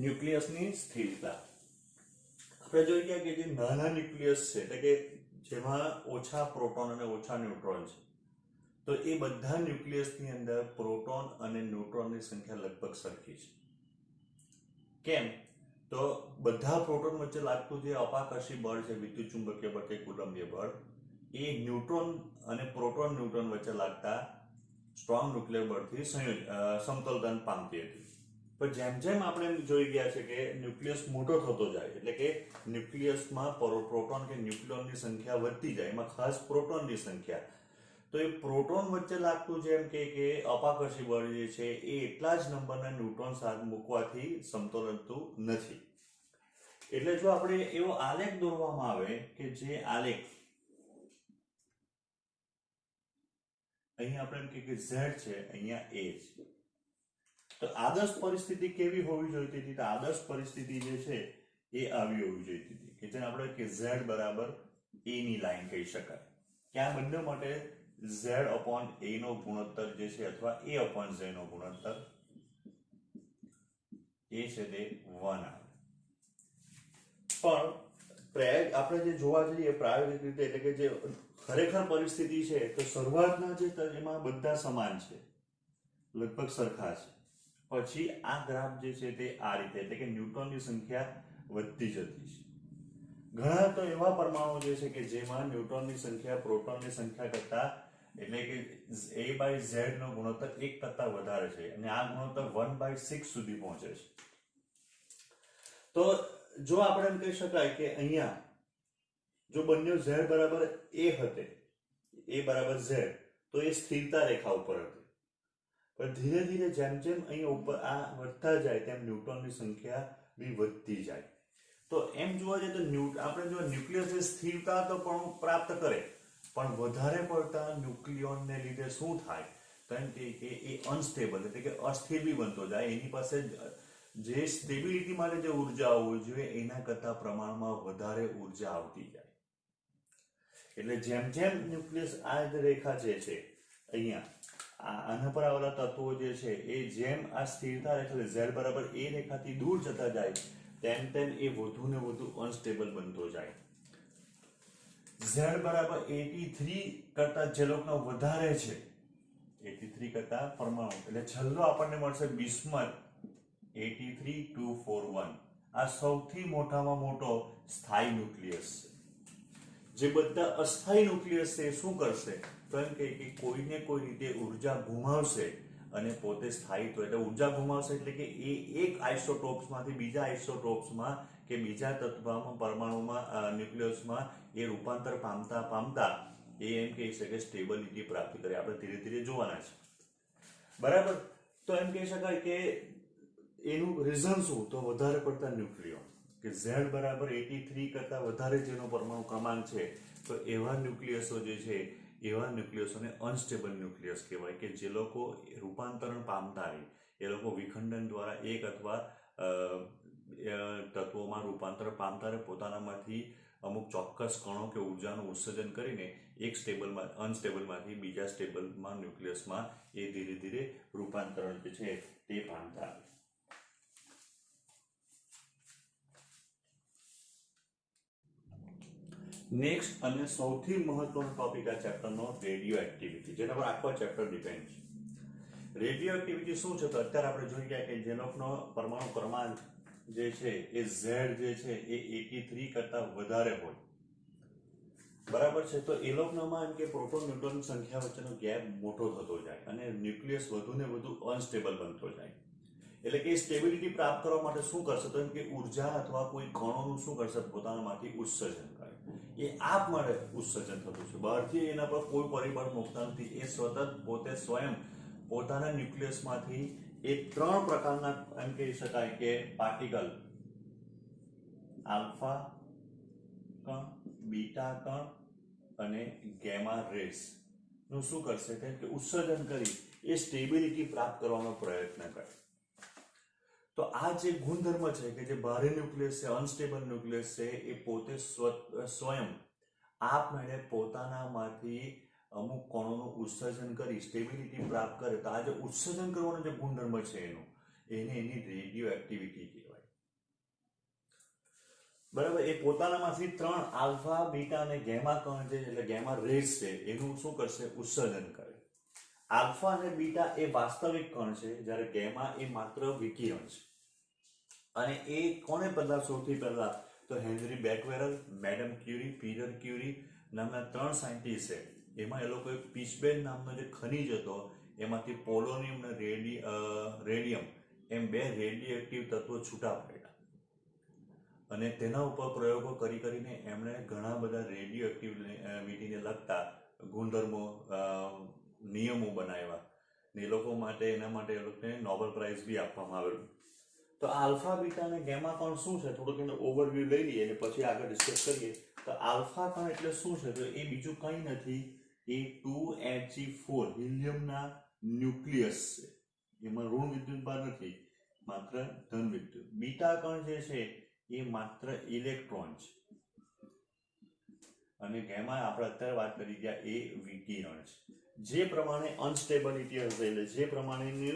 ન્યુક્લિયસની સ્થિરતા આપણે જોઈ ગયા કે જે નાના ન્યુક્લિયસ છે એટલે કે જેમાં ઓછા પ્રોટોન અને ઓછા ન્યુટ્રોન છે, તો એ બધા ન્યુક્લિયસની અંદર પ્રોટોન અને ન્યુટ્રોનની સંખ્યા લગભગ સરખી છે. કેમ? તો બધા પ્રોટોન વચ્ચે લાગતું જે અપાકર્ષી બળ છે, વિદ્યુત ચુંબકીય બળ કે કુલંબીય બળ, એ ન્યુટ્રોન અને પ્રોટોન ન્યુટ્રોન વચ્ચે લાગતા સ્ટ્રોંગ ન્યુક્લિયર બળથી સમતોલન પામતી હતી. પણ જેમ જેમ આપણે જોઈ ગયા છે કે ન્યુક્લિયસ મોટો થતો જાય એટલે કે ન્યુક્લિયસમાં પ્રોટોન કે ન્યુક્લિયોનની સંખ્યા વધતી જાય, એમાં ખાસ પ્રોટોનની સંખ્યા, તો એ પ્રોટોન વચ્ચે લાગતું જેમ કે અપાકર્ષી બળ જે છે એ એટલા જ નંબરના ન્યુટ્રોન સાથે મૂકવાથી સમતોલનતું નથી. એટલે જો આપણે એવો આલેખ દોરવામાં આવે કે જે આલેખ અહીંયા આપણે કે Z છે, અહીંયા A છે, તો આદર્શ પરિસ્થિતિ કેવી હોવી જોઈતી હતી? તો આદર્શ પરિસ્થિતિ જે છે એ આવી હોવી જોઈતી હતી કે જેને આપણે કે Z બરાબર A ની લાઈન કહી શકાય. કે આ બંને માટે Z/A નો ગુણોત્તર જે છે અથવા A/Z નો ગુણોત્તર એ છે તે 1 આવે. પણ આપણે જે જોવા જઈએ પ્રાયોગિક રીતે એટલે કે જે ખરેખર પરિસ્થિતિ છે તો શરૂઆતના જે એમાં બધા સમાન છે, લગભગ સરખા છે. પછી આ ગ્રાફ જે છે તે આ રીતે એટલે કે ન્યુટ્રોનની સંખ્યા વધતી જતી છે. ઘણા તો એવા પરમાણુ જે છે કે જેમાં ન્યુટ્રોનની સંખ્યા પ્રોટોનની સંખ્યા કરતા એટલે કે A/Z નો ગુણોત્તર 1 કરતા વધારે છે અને આ ગુણોત્તર 1/6 સુધી પહોંચે છે. તો જો આપણે એમ કહી શકાય કે અહીંયા જો બંને Z બરાબર A હતે, A બરાબર Z, તો એ સ્થિરતા રેખા ઉપર હતી. પણ ધીરે ધીરે જેમ જેમ અહીંયા ઉપર આ વધતા જાય તેમ ન્યુટ્રોનની સંખ્યા બી વધતી જાય. તો એમ જોવા જઈએ તો આપણે જો ન્યુક્લિયસ સ્થિરતા તો પણ પ્રાપ્ત કરે, પણ વધારે પડતા ન્યુક્લિયોનને લીધે શું થાય? કારણ કે એ અનસ્ટેબલ એટલે કે અસ્થિર બી બનતો જાય. એની પાસે જે સ્ટેબિલિટી માટે જે ઉર્જા હોવી જોઈએ એના કરતા પ્રમાણમાં વધારે ઉર્જા આવતી જાય. એટલે જેમ જેમ ન્યુક્લિયસ આ જ રેખા જે છે અહીંયા આના પર આવેલા તત્વો જે છે એ જેમ આ સ્થિરતા રેખા Z બરાબર A રેખાથી દૂર જતા જાય તેમ તેમ એ વધુ ને વધુ અનસ્ટેબલ બનતો જાય. Z બરાબર 83 કરતા જે લોકોનો વધારે છે, 83 કરતા પરમાણુ એટલે છેલ્લો આપણને મળશે બિસ્મથ 83241. આ સૌથી મોટામાં મોટો સ્થાયી ન્યુક્લિયસ છે. જે બધા અસ્થાયી ન્યુક્લિયસ છે શું કરશે? તો એમ કે કોઈને કોઈ રીતે ઉર્જા ગુમાવશે અને પોતે સ્થાયી તો એટલે ઉર્જા ગુમાવશે એટલે કે એ એક આઇસોટોપ્સમાંથી બીજા આઇસોટોપ્સમાં કે બીજા તત્વમાં પરમાણુમાં ન્યુક્લિયસમાં એ રૂપાંતર પામતા પામતા એ એમ કહી શકે સ્ટેબિલિટી પ્રાપ્ત કરે. આપણે ધીરે ધીરે જોવાના છે, બરાબર? તો એમ કહી શકાય કે એનું રીઝન શું? તો વધારે પડતા ન્યુક્લિયોન કે Z બરાબર 83 કરતા વધારે જેનો પરમાણુ ક્રમાંક છે, તો એવા ન્યુક્લિયસો જે છે એવા ન્યુક્લિયસોને અનસ્ટેબલ ન્યુક્લિયસ કહેવાય કે જે લોકો રૂપાંતરણ પામતા રહે, એ લોકો વિખંડન દ્વારા એક અથવા તત્વોમાં રૂપાંતર પામતા રહે, પોતાનામાંથી અમુક ચોક્કસ કણો કે ઉર્જાનું ઉત્સર્જન કરીને એક અનસ્ટેબલમાંથી બીજા સ્ટેબલમાં ન્યુક્લિયસમાં એ ધીરે ધીરે રૂપાંતરણ જે છે તે પામતા રહે. નેક્સ્ટ અને સૌથી મહત્વનો ટોપિક આ ચેપ્ટરનો રેડિયો એક્ટિવિટી, જેના પર આખો ચેપ્ટર ડિપેન્ડ છે. રેડિયો એક્ટિવિટી શું છે? તો અત્યારે આપણે જોઈ ગયા કે જે લોકોનો પરમાણુ ક્રમાંક જે છે એ Z જે છે એ 83 કરતા વધારે હોય, બરાબર છે? તો એ લોકોનામાં એમ કે પ્રોટોન ન્યુટ્રોન સંખ્યા વચ્ચેનો ગેપ મોટો થતો જાય અને ન્યુક્લિયસ વધુ ને વધુ અનસ્ટેબલ બનતો જાય. એટલે કે સ્ટેબિલિટી પ્રાપ્ત કરવા માટે શું કરશે? તો એમ કે ઉર્જા અથવા કોઈ કણોનું શું કરશે? પોતાનામાંથી ઉત્સર્જન કરે. એ આપમેળે ઉત્સર્જન થતું છે, બહારથી એના પર કોઈ પરિબળ મૂકતા નથી. એ સતત પોતે સ્વયં પોતાના ન્યુક્લિયસમાંથી એ 3 પ્રકારના એમ કહી શકાય કે પાર્ટિકલ, આલ્ફા કણ, બીટા કણ અને ગેમા રેસ નું શું કરશે? કે ઉત્સર્જન કરી એ સ્ટેબિલિટી પ્રાપ્ત કરવાનો પ્રયત્ન કરે. તો આ જે ગુણધર્મ છે કે જે ભારે ન્યુક્લિયસ છે, અનસ્ટેબલ ન્યુક્લિયસ છે, એ પોતે સ્વયં આપમેળે પોતાનામાંથી અમુક કણોનું ઉત્સર્જન કરી સ્ટેબિલિટી પ્રાપ્ત કરે. તો આ જે ઉત્સર્જન કરવાનો જે ગુણધર્મ છે એની રેડિયો એક્ટિવિટી કહેવાય. બરાબર, એ પોતાનામાંથી 3 આલ્ફા બીટા અને ગેમા કણ છે એટલે ગેમા રેઝ છે એનું શું કરશે, ઉત્સર્જન કરે. આલ્ફા અને બીટા એ વાસ્તવિક કણ છે, જ્યારે ગેમા એ માત્ર વિકિરણ છે. અને એ કોને પહેલા, સૌથી પહેલા તો હેનરી બેકવેરલ, મેડમ ક્યુરી, પીટર ક્યુરી નામના 3 સાયન્ટિસ્ટ છે. એમાં એ લોકોએ પીચબેન નામનો જે ખનિજ હતો એમાંથી પોલોનિયમ અને રેડિયમ એમ 2 રેડિયો એક્ટિવ તત્વો છૂટા પડ્યા અને તેના ઉપર પ્રયોગો કરીને એમણે ઘણા બધા રેડિયો એક્ટિવિટીને લગતા ગુણધર્મો, નિયમો બનાવ્યા ને એ લોકો માટે, એના માટે એ લોકોને નોબેલ પ્રાઇઝ બી આપવામાં આવેલું. તો આલ્ફા બીટા અને ગેમા કણ શું છે, થોડુંક એનો ઓવરવ્યૂ લઈ લઈએ અને પછી આગળ ડિસ્કસ કરીએ. તો આલ્ફા કણ એટલે શું છે, તો એ બીજું કંઈ નથી, એ 2He4 હિલિયમના ન્યુક્લિયસ છે. એમાં ઋણ વિદ્યુતભાર નથી, માત્ર ધન વિદ્યુત. બીટા કણ જે છે એ માત્ર ઇલેક્ટ્રોન છે અને ગેમા આપણે અત્યારે વાત કરી ગયા એ વિકિરણ છે. જે પ્રમાણે અનસ્ટેબિલિટી હશે એટલે જે પ્રમાણેની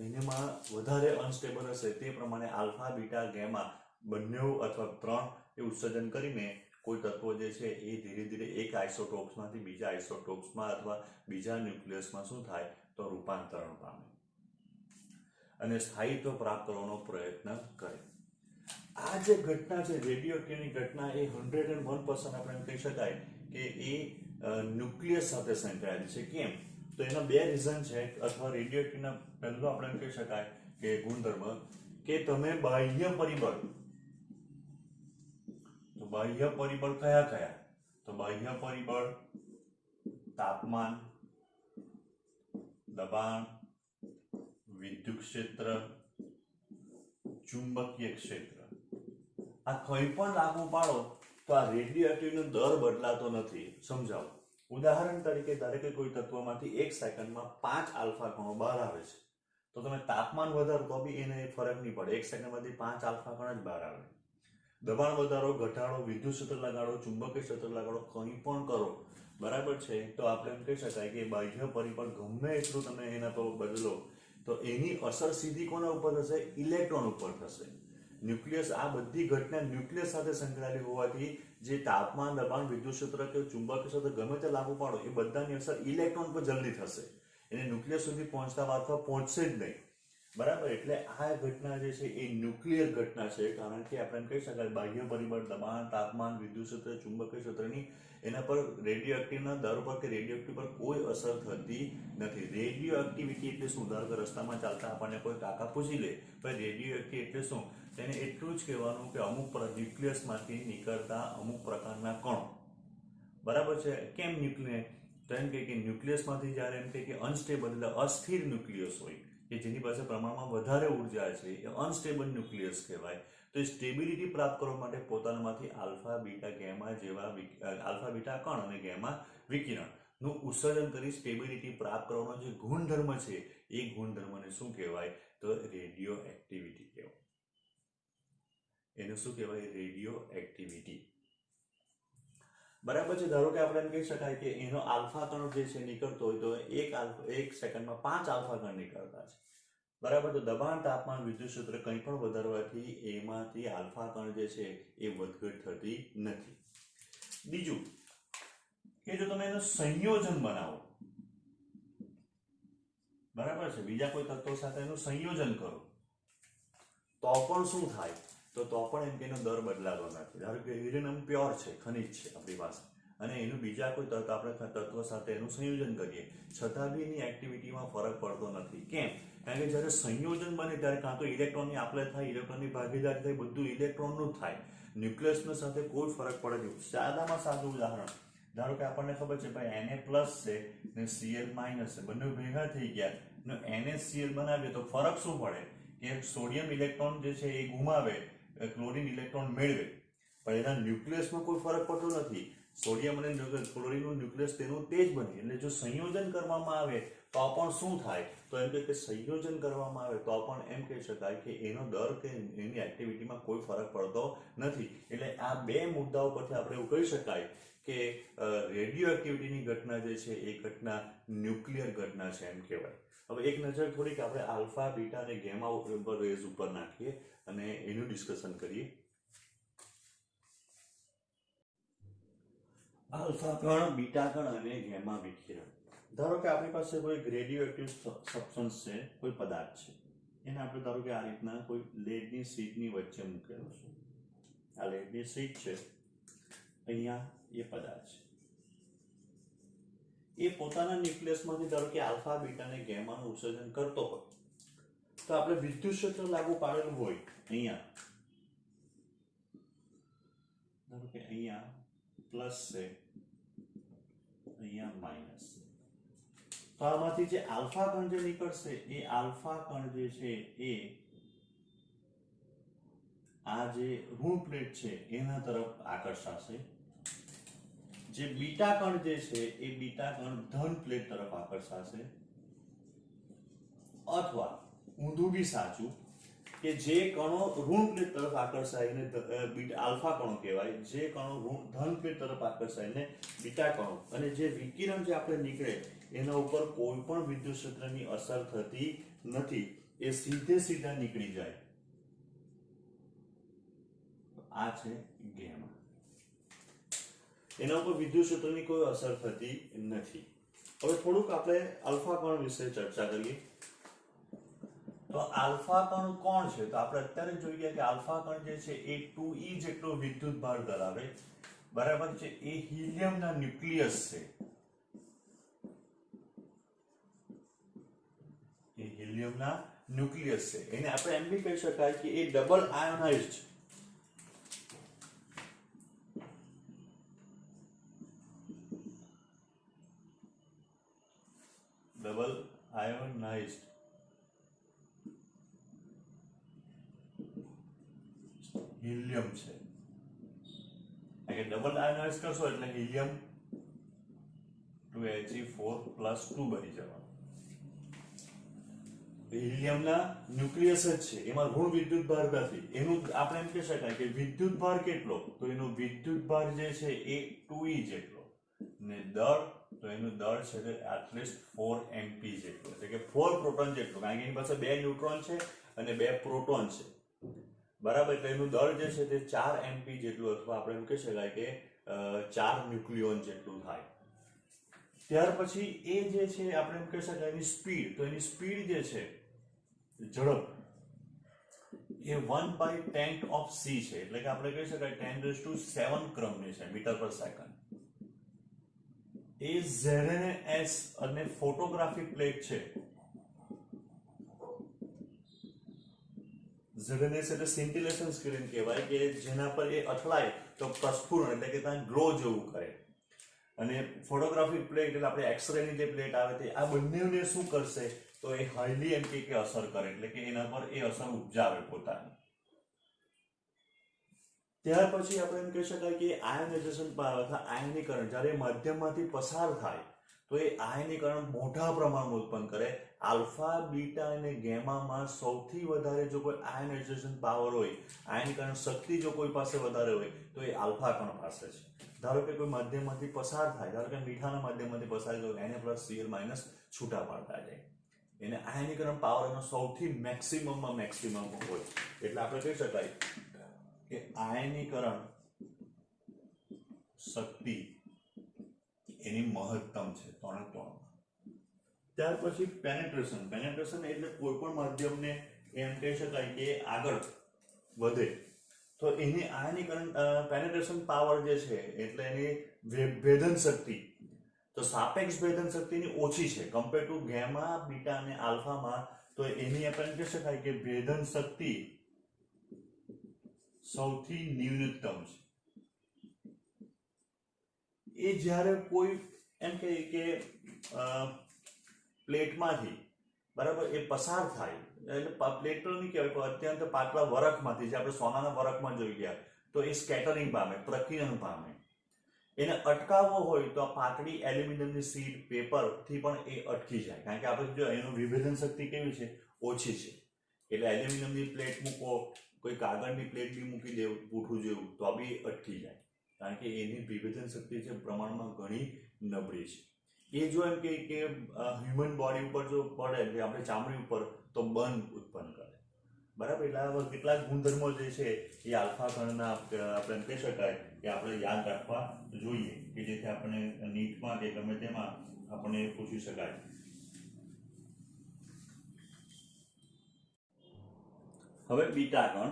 એનામાં વધારે અનસ્ટેબલ હશે તે પ્રમાણે આલ્ફા બીટા ગેમા બંને અથવા 3 એ ઉત્સર્જન કરીને કોઈ તત્વો જે છે એ ધીરે ધીરે એક આઇસોટોપ્સમાંથી બીજા આઇસોટોપ્સમાં અથવા બીજા ન્યુક્લિયસમાં શું થાય તો રૂપાંતરણ પામે અને સ્થાયિત્વ પ્રાપ્ત કરવાનો પ્રયત્ન કરે. આ જે ઘટના છે રેડિયોએક્ટિવની ઘટના એ 101% આપણે એમ કહી શકાય કે એ ન્યુક્લિયસ સાથે સંકળાયેલી છે. કેમ? તો એના 2 રીઝન છે, અથવા રેડિયોએક્ટિવના પહેલો આપણે એમ કહી શકાય કે ગુણધર્મ કે તમે બાહ્ય પરિબળ, તો બાહ્ય પરિબળ કયા કયા, તો બાહ્ય પરિબળ તાપમાન, દબાણ, વિદ્યુત ક્ષેત્ર, ચુંબકીય ક્ષેત્ર, આ કંઈ પણ લાગુ પાડો તો આ રેડિયોએક્ટિવનો દર બદલાતો નથી. સમજાવો. ઉદાહરણ તરીકે ધારો કે કોઈ તત્વમાંથી 1 સેકન્ડમાં 5 આલ્ફા કણો બહાર આવે છે, તો તમે તાપમાન વધારો તો બી એને ફરક નહીં પડે, 1 સેકન્ડમાંથી 5 આલ્ફા કણ જ બહાર આવે. દબાણ વધારો, ઘટાડો, વિદ્યુત ક્ષેત્ર લગાડો, ચુંબકીય ક્ષેત્ર લગાડો, કંઈ પણ કરો, બરાબર છે, તો આપણે એમ કહી શકાય કે બાહ્ય પરિબળ ગમે એટલું તમે એના પર બદલો તો એની અસર સીધી કોના ઉપર થશે, ઇલેક્ટ્રોન ઉપર થશે. ન્યુક્લિયસ, આ બધી ઘટના ન્યુક્લિયસ સાથે સંકળાયેલી હોવાથી જે તાપમાન, દબાણ, વિદ્યુત ક્ષેત્ર કે ચુંબકીય ક્ષેત્ર ગમે તે લાગુ પાડો એ બધાની અસર ઇલેક્ટ્રોન પર જલ્દી થશે, એને ન્યુક્લિયસ સુધી પહોંચતા અથવા પહોંચશે જ નહીં. બરાબર, એટલે આ ઘટના જે છે એ ન્યુક્લિયર ઘટના છે, કારણ કે આપણે એમ કહી શકાય બાહ્ય પરિબળ, દબાણ, તાપમાન, વિદ્યુત ક્ષેત્ર, ચુંબકીય ક્ષેત્રની એના પર રેડિયોએક્ટિવના દર પર કે રેડિયોએક્ટિવ પર કોઈ અસર થતી નથી. રેડિયો એક્ટિવિટી એટલે શું? ધારો કે રસ્તામાં ચાલતા આપણને કોઈ કાકા પૂછી લે ભાઈ રેડિયો એક્ટિવ એટલે શું, તેને એટલું જ કહેવાનું કે અમુક ન્યુક્લિયસમાંથી નીકળતા અમુક પ્રકારના કણો, બરાબર છે. કેમ ન્યુક્લિયસ? તો એમ કે ન્યુક્લિયસમાંથી જ્યારે એમ કે અનસ્ટેબલ એટલે અસ્થિર ન્યુક્લિયસ હોય કે જેની પાસે પ્રમાણમાં વધારે ઉર્જા છે એ અનસ્ટેબલ ન્યુક્લિયસ કહેવાય. તો એ સ્ટેબિલિટી પ્રાપ્ત કરવા માટે પોતાનામાંથી આલ્ફા બીટા ગેમા જેવા આલ્ફા બીટા કણ અને ગેમા વિકિરણ નું ઉત્સર્જન કરી સ્ટેબિલિટી પ્રાપ્ત કરવાનો જે ગુણધર્મ છે એ ગુણધર્મને શું કહેવાય તો રેડિયો એક્ટિવિટી કહેવાય. એને શું કહેવાય? Radio activity. બરાબર છે. ધારો કે આપણે એમ કહી શકાય કે એનો આલ્ફા કણ જે છે નીકળતો હોય તો 1 સેકન્ડમાં 5 આલ્ફા કણ નીકળતા છે. બરાબર. તો દબાણ, તાપમાન, વિદ્યુત ક્ષેત્ર કંઈ પણ વધારવાથી એમાંથી આલ્ફા કણ જે છે એ વધઘટ થતી નથી. બીજું કે જો તમે એનું સંયોજન બનાવો, બરાબર છે, બીજા કોઈ તત્વો સાથે એનું સંયોજન કરો તો પણ શું થાય તો પણ એમ કે એનો દર બદલાતો નથી. ધારો કે યુરેનિયમ પ્યોર છે, ખનિજ છે આપણી પાસે, અને એનું બીજા કોઈ આપણે તત્વ સાથે એનું સંયોજન કરીએ છતાં બી એની એક્ટિવિટીમાં ફરક પડતો નથી. કેમ? કારણ કે જ્યારે સંયોજન બને ત્યારે કાં તો ઇલેક્ટ્રોનની આપલે થાય, ઇલેક્ટ્રોનની ભાગીદારી થાય, બધું ઇલેક્ટ્રોનનું જ થાય, ન્યુક્લિયસનો સાથે કોઈ ફરક પડે નહીં. સાદામાં સાદું ઉદાહરણ, ધારો કે આપણને ખબર છે ભાઈ Na પ્લસ છે ને Cl માઇનસ છે, બંને ભેગા થઈ ગયા ને NaCl બનાવીએ તો ફરક શું પડે કે સોડિયમ ઇલેક્ટ્રોન જે છે એ ગુમાવે, ક્લોરીન ઇલેક્ટ્રોન મેળવે, પણ એના ન્યુક્લિયસમાં કોઈ ફરક પડતો નથી. સોડિયમ અને ક્લોરીનનું ન્યુક્લિયસ તેનું તે જ બને. એટલે જો સંયોજન કરવામાં આવે તો પણ શું થાય તો એમ કે સંયોજન કરવામાં આવે તો પણ એમ કહી શકાય કે એનો દર કે એની એક્ટિવિટીમાં કોઈ ફરક પડતો નથી. એટલે આ 2 મુદ્દાઓ પરથી આપણે એવું કહી શકાય કે રેડિયો એક્ટિવિટીની ઘટના જે છે એ ઘટના ન્યુક્લિયર ઘટના છે એમ કહેવાય. હવે એક નજર થોડીક આપણે આલ્ફા બીટા અને ગેમા રેઝ ઉપર નાખીએ અને એનું ડિસ્કશન કરીએ. આલ્ફા કણ, બીટા કણ અને ગેમા વિકિરણ. ધારો કે આપણી પાસે કોઈ રેડિયોએક્ટિવ સબસ્ટન્સ છે, કોઈ પદાર્થ છે, એને આપણે ધારો કે આ રીતના કોઈ લેડની શીટની વચ્ચે મૂકેલો છે. આ લેડની શીટ છે, અહીંયા એ પદાર્થ છે. એ પોતાના ન્યુક્લિયસમાંથી ધારો કે આલ્ફા, બીટા અને ગેમાનું ઉત્સર્જન કરતો હોય, તો આપણે વિદ્યુત ક્ષેત્ર લાગુ પાડેલું હોય અહીંયા, ધારો કે અહીંયા પ્લસ છે, અહીંયા માઇનસ છે. તો આમાંથી જે આલ્ફા કણ જે નીકળશે એ આલ્ફા કણ જે છે એ આ જે ઋણ પ્લેટ છે એના તરફ આકર્ષાશે. જે બીટા કણ જે છે એ બીટા કણ ધન પ્લેટ તરફ આકર્ષાશે. અથવા ઊંધું બી સાચું કે જે કણો ઋણ પ્લેટ તરફ આકર્ષાય એને આલ્ફા કણો કહેવાય, જે કણો ધન પ્લેટ તરફ આકર્ષાય એને બીટા કણો. અને જે વિકિરણ જે આપણે નીકળે એના ઉપર કોઈ પણ વિદ્યુત ક્ષેત્રની અસર થતી નથી, એ સીધા નીકળી જાય. આ છે ગેમા. એના ઉપર વિદ્યુત ક્ષેત્રની કોઈ અસર થતી નથી. હવે થોડુંક આપણે આલ્ફા કણ વિશે ચર્ચા કરીએ. તો આલ્ફા કણ કોણ છે? તો આપણે અત્યારે જોઈએ કે આલ્ફા કણ જે છે એ 2e જેટલો વિદ્યુત ભાર ધરાવે, બરાબર છે. એ હિલિયમના ન્યુક્લિયસ છે. એ હિલિયમના ન્યુક્લિયસ છે. એને આપણે એમ બી કહી શકાય કે એ ડબલ આયોનાઇઝ્ડ છે. ડબલ આયોનાઇઝ્ડ હિલિયમ છે. ડબલ આયોનાઇઝ કરશો એટલે હિલિયમ 2He4+2 બની જવાનું. હિલિયમના ન્યુક્લિયસ જ છે, એમાં ઋણ વિદ્યુત ભાર નથી. એનું આપણે એમ કહી શકાય કે વિદ્યુત ભાર કેટલો? તો એનો વિદ્યુત ભાર જે છે એ 2e જેટલો, ને દળ તો એનું દળ છે કે એટલીસ્ટ 4 mp જેટલું, એટલે કે 4 પ્રોટોન જેટલું. કારણ કે એની પાસે 2 ન્યુટ્રોન છે અને 2 પ્રોટોન છે, બરાબર. એટલે એનું દળ જે છે તે 4 mp જેટલું, અથવા આપણે એમ કહી શકાય કે 4 ન્યુક્લિયોન જેટલું થાય. ત્યાર પછી એ જે છે આપણે એમ કહી શકાય એની સ્પીડ, તો એની સ્પીડ જે છે ઝડપ એ 1/10 છે, એટલે કે આપણે કહી શકાય 10⁷ ક્રમની છે, મીટર પર સેકન્ડ. એ ZNS અને ફોટોગ્રાફિક પ્લેટ છે. ZNS એટલે સ્કિન્ટિલેશન સ્ક્રીન કહેવાય, કે જેના પર એ અથડાય તો પ્રસ્ફુરણ એટલે કે ત્યાં ગ્લો જેવું કરે. અને ફોટોગ્રાફિક પ્લેટ એટલે આપણે એક્સરે ની જે પ્લેટ આવે તે, આ બંનેને શું કરશે? તો એ હાઈલી એમ કે અસર કરે, એટલે કે એના પર એ અસર ઉપજાવે પોતાની. ત્યાર પછી આપણે એમ કહી શકાય કે આયોનાઇઝેશન પાવર અથવા આયનીકરણ જ્યારે માધ્યમમાંથી પસાર થાય તો એ આયનીકરણ મોટા પ્રમાણમાં ઉત્પન્ન કરે. આલ્ફા, બીટા અને ગેમામાં સૌથી વધારે જો કોઈ આયોનાઇઝેશન પાવર હોય, આયનીકરણ શક્તિ જો કોઈ પાસે વધારે હોય તો એ આલ્ફા કણ પાસે છે. ધારો કે કોઈ માધ્યમમાંથી પસાર થાય, ધારો કે મીઠાના માધ્યમમાંથી પસાર થાય તો Na+Cl- છૂટા પાડતા જાય. એને આયનીકરણ પાવર એનો સૌથી મેક્સિમમમાં મેક્સિમમ હોય. એટલે આપણે કહી શકાય કે આયનીકરણ શક્તિ એની મહત્તમ છે 3. ત્યાર પછી પેનેટ્રેશન. પેનેટ્રેશન એટલે કોઈ પણ માધ્યમને એમ કહી શકાય કે આગળ વધે તો એની આયનીકરણ પેનેટ્રેશન પાવર જે છે એટલે એની ભેદન શક્તિ, તો સાપેક્ષ ભેદન શક્તિની ઓછી છે કમ્પેર ટુ ગેમા, બીટા અને આલ્ફામાં. તો એની આપણે કહી શકાય કે ભેદન શક્તિ સૌથી ન્યૂનતમ છે. એ જ્યારે કોઈ એમ કે પ્લેટમાંથી, બરાબર, એ પસાર થાય, એટલે પ્લેટ તો નહીં કહેવાય પણ અત્યંત પાતળા વરખમાંથી, જે આપણે સોનાના વરખમાં જોઈ ગયા, તો એ સ્કેટરિંગ પામે, પ્રકીર્ણન પામે. એને અટકાવવો હોય તો આ પાતળી એલ્યુમિનિયમની શીટ, પેપરથી પણ એ અટકી જાય. કારણ કે આપણે જો એનું વિભેદન શક્તિ કેવી છે? ઓછી છે. એટલે એલ્યુમિનિયમની પ્લેટ મૂકો, કોઈ કાગળની પ્લેટ બી મૂકી દેવું પૂઠું જેવું, તો આ બી અટકી જાય. કારણ કે એની વિભેદન શક્તિ છે પ્રમાણમાં ઘણી નબળી છે. એ જો એમ કે હ્યુમન બોડી ઉપર જો પડે, એટલે આપણે ચામડી ઉપર, તો બંધ ઉત્પન્ન કરે, બરાબર. એટલે આવા કેટલાક ગુણધર્મો જે છે એ આલ્ફા કણના આપણે કહી શકાય કે આપણે યાદ રાખવા જોઈએ કે જેથી આપણે નીટમાં કે ગમે તેમાં આપણને પૂછી શકાય. હવે બીટા કણ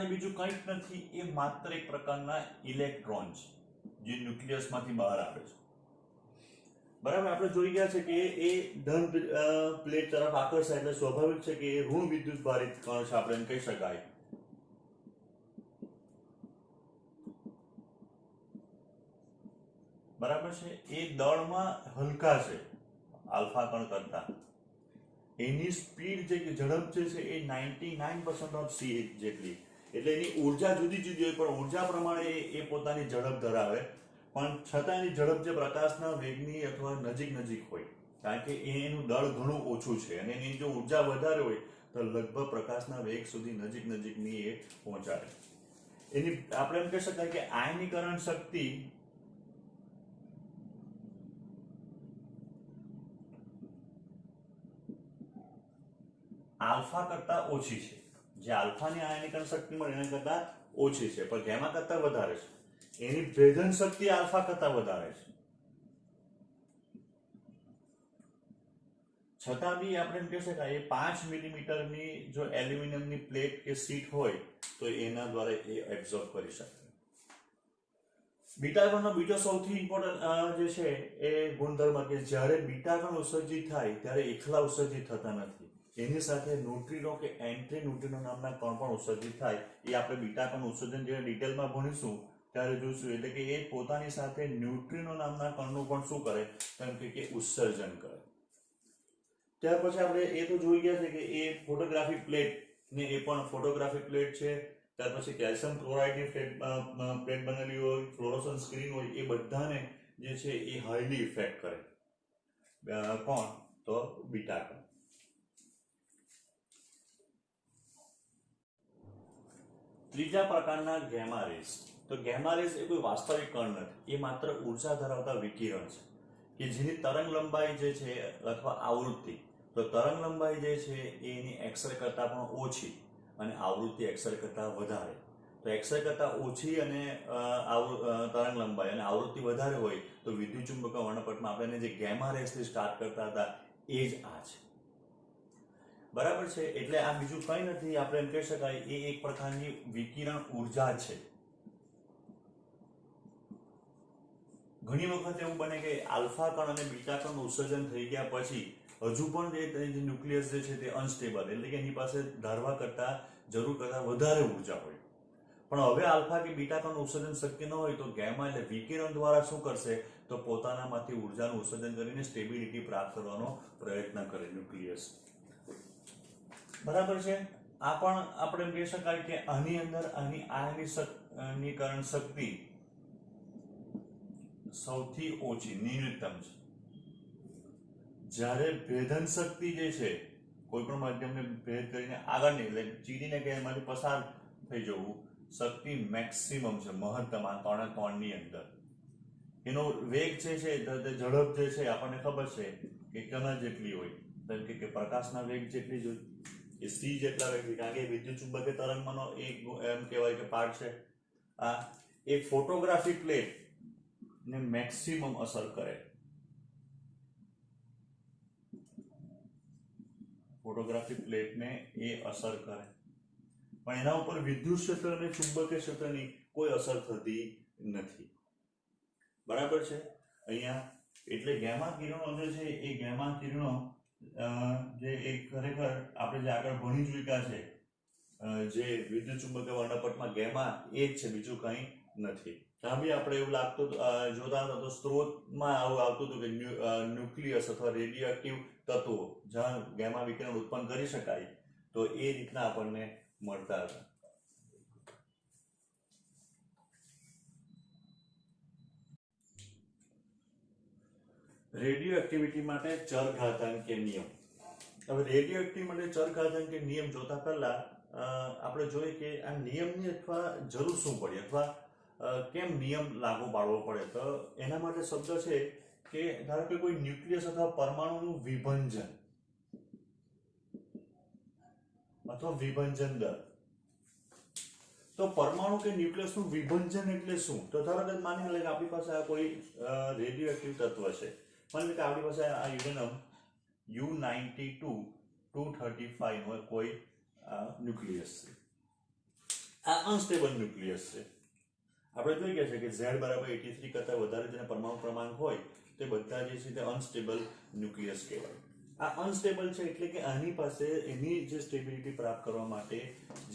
એ બીજું કંઈ જ નથી, એ માત્ર એક પ્રકારના ઇલેક્ટ્રોન છે જે ન્યુક્લિયસમાંથી બહાર આવે છે. બરાબર, આપણે જોઈ ગયા છે કે એ ધન પ્લેટ તરફ આકર્ષાય એટલે સ્વાભાવિક છે કે એ ઋણ વિદ્યુત ભારિત કણ છે, આપણે એમ કહી શકાય. બરાબર છે, એ દળમાં હલકા છે આલ્ફા કણ કરતા. એની સ્પીડ જે ઝડપ જે છે એ 99% ઓફ સી જેટલી, એટલે એની ઉર્જા જુદી જુદી હોય પણ ઉર્જા પ્રમાણે એ પોતાની ઝડપ ધરાવે, પણ છતાં એની ઝડપ જે પ્રકાશના વેગની અથવા નજીક હોય, કારણ કે એનું દળ ઘણું ઓછું છે અને એની જો ઉર્જા વધારે હોય તો લગભગ પ્રકાશના વેગ સુધી નજીકની એ પહોંચાડે. એની આપણે એમ કહી શકાય કે આયનીકરણ શક્તિ આલ્ફા કરતા ઓછી છે. જે આલ્ફાની આયનીકરણ શક્તિ મળે એના કરતા ઓછી છે, પણ ગેમા કરતા વધારે છે. એની ભેદન શક્તિ આલ્ફા કરતા વધારે છે. છતાં બી આપણે એમ કહી શકાય 5 મિલીમીટરની જો એલ્યુમિનિયમની પ્લેટ કે શીટ હોય તો એના દ્વારા એ એબ્ઝોર્બ કરી શકે. બીટા કણનો બીજો સૌથી ઇમ્પોર્ટન્ટ જે છે એ ગુણધર્મ કે જ્યારે બીટા કણ ઉત્સર્જિત થાય ત્યારે એકલા ઉત્સર્જિત થતા નથી, એની સાથે ન્યુટ્રિનો કે એન્ટ્રી ન્યુટ્રિનો નામના કણ પણ ઉત્સર્જિત થાય. એ આપણે બીટા કણ ઉત્સર્જન જે ડિટેલમાં ભણીશું ત્યારે જોઈશું. એટલે કે એ પોતાની સાથે ન્યુટ્રિનો નામના કણનું પણ શું કરે, કેમ કે ઉત્સર્જન કરે. ત્યાર પછી આપણે એ તો જોઈ ગયા છે કે એ ફોટોગ્રાફિક પ્લેટ ને એ પણ ફોટોગ્રાફિક પ્લેટ છે. ત્યાર પછી કેલ્શિયમ ક્લોરાઇડની પ્લેટ બનેલી હોય, ફ્લોરોસન્ટ સ્ક્રીન હોય, એ બધાને જે છે એ હાઈલી ઇફેક્ટ કરે. કોણ? તો બીટા કણ. ત્રીજા પ્રકારના ગેમા રેઝ. તો ગેમા રેઝ એ કોઈ વાસ્તવિક કણ નથી, એ માત્ર ઉર્જા ધરાવતા વિકિરણ છે કે જેની તરંગ લંબાઈ જે છે અથવા આવૃત્તિ, તો તરંગ લંબાઈ જે છે એની એક્સરે કરતાં પણ ઓછી અને આવૃત્તિ એક્સરે કરતાં વધારે. તો એક્સરે કરતાં ઓછી અને તરંગ લંબાઈ અને આવૃત્તિ વધારે હોય તો વિદ્યુતચુંબકીય વર્ણપટમાં આપણે જે ગેમા રેઝથી સ્ટાર્ટ કરતા હતા એ જ આ છે. બરાબર છે, એટલે આ બીજું કંઈ નથી, આપણે એમ કહી શકાય એ એક પ્રકારની વિકિરણ ઉર્જા છે. ઘણી વખત એવું બને કે આલ્ફા કણ અને બીટા કણ ઉત્સર્જન થઈ ગયા પછી હજુ પણ જે ન્યુક્લિયસ જે છે તે અનસ્ટેબલ, એટલે કે એની પાસે ધારવા કરતા જરૂર કરતા વધારે ઉર્જા હોય. પણ હવે આલ્ફા કે બીટા કણ ઉત્સર્જન શક્ય ન હોય તો ગેમા એટલે વિકિરણ દ્વારા શું કરશે, તો પોતાનામાંથી ઉર્જાનું ઉત્સર્જન કરીને સ્ટેબિલિટી પ્રાપ્ત કરવાનો પ્રયત્ન કરે ન્યુક્લિયસ. બરાબર છે, આ પણ આપણે કહી શકાય કે આની અંદર આની આયનીકરણ શક્તિ સૌથી ઓછી ન્યૂનતમ છે. જ્યારે ભેદન શક્તિ જે છે કોઈ પણ માધ્યમને ભેદ કરીને આગળ નહીં એટલે ચીરીને કે એમાંથી પસાર થઈ જવું, શક્તિ મેક્સિમમ છે, મહત્તમ આ કણની અંદર. એનો વેગ જે છે ઝડપ જે છે આપણને ખબર છે કે કણા જેટલી હોય, જેમ કે પ્રકાશના વેગ જેટલી જ હોય, એ સી જેટલા વેગ, કારણ કે વિદ્યુત ચુંબકીય તરંગમાંનો એક એમ કહેવાય કે પાર્ટ છે આ. એક ફોટોગ્રાફિક પ્લેટ ને મેક્સિમમ અસર કરે. ફોટોગ્રાફિક પ્લેટને એ અસર કરે, પણ એના ઉપર વિદ્યુત ક્ષેત્ર અને ચુંબકીય ક્ષેત્રની કોઈ અસર થતી નથી. બરાબર છે અહીંયા. એટલે ગેમા કિરણો જે છે એ ગેમા કિરણો જે એક ખરેખર આપણે જે આગળ ભણી ચૂક્યા છે જે વિદ્યુત ચુંબકીય વર્ણપટમાં ગેમા એ જ છે, બીજું કંઈ નથી. ત્યાં બી આપણે એવું લાગતું જોતા હતા તો સ્ત્રોતમાં આવું આવતું હતું કે ન્યુક્લિયસ અથવા રેડિયો એક્ટિવ તત્વો જ્યાં ગેમા વિકિરણ ઉત્પન્ન કરી શકાય, તો એ રીતના આપણને મળતા હતા. રેડિયો એક્ટિવિટી માટે ચરઘાતાંકીય નિયમ. હવે રેડિયો એક્ટિવ માટે ચરઘાતાંકીય નિયમ જોતા પહેલા આપણે જોઈએ કે આ નિયમની અથવા જરૂર શું પડી અથવા કેમ નિયમ લાગુ પાડવો પડે. તો એના માટે શબ્દ છે કે ધારો કે કોઈ ન્યુક્લિયસ અથવા પરમાણુનું વિભંજન અથવા વિભંજન દર. તો પરમાણુ કે ન્યુક્લિયસનું વિભંજન એટલે શું? તો ધારો કે માની લે કે આપણી પાસે આ કોઈ રેડિયોએક્ટિવ તત્વ છે. માની લે કે આપણી પાસે આ યુરેનિયમ U92-235 નો કોઈ ન્યુક્લિયસ છે. આ અનસ્ટેબલ ન્યુક્લિયસ છે. આપણે જોઈ ગયા છે કે Z બરાબર 83 કરતા વધારે જેના પરમાણુ ક્રમાંક હોય તે બધા જે છે તે અનસ્ટેબલ ન્યુક્લિયસ કહેવાય. આ અનસ્ટેબલ છે એટલે કે આની પાસે એની જે સ્ટેબિલિટી પ્રાપ્ત કરવા માટે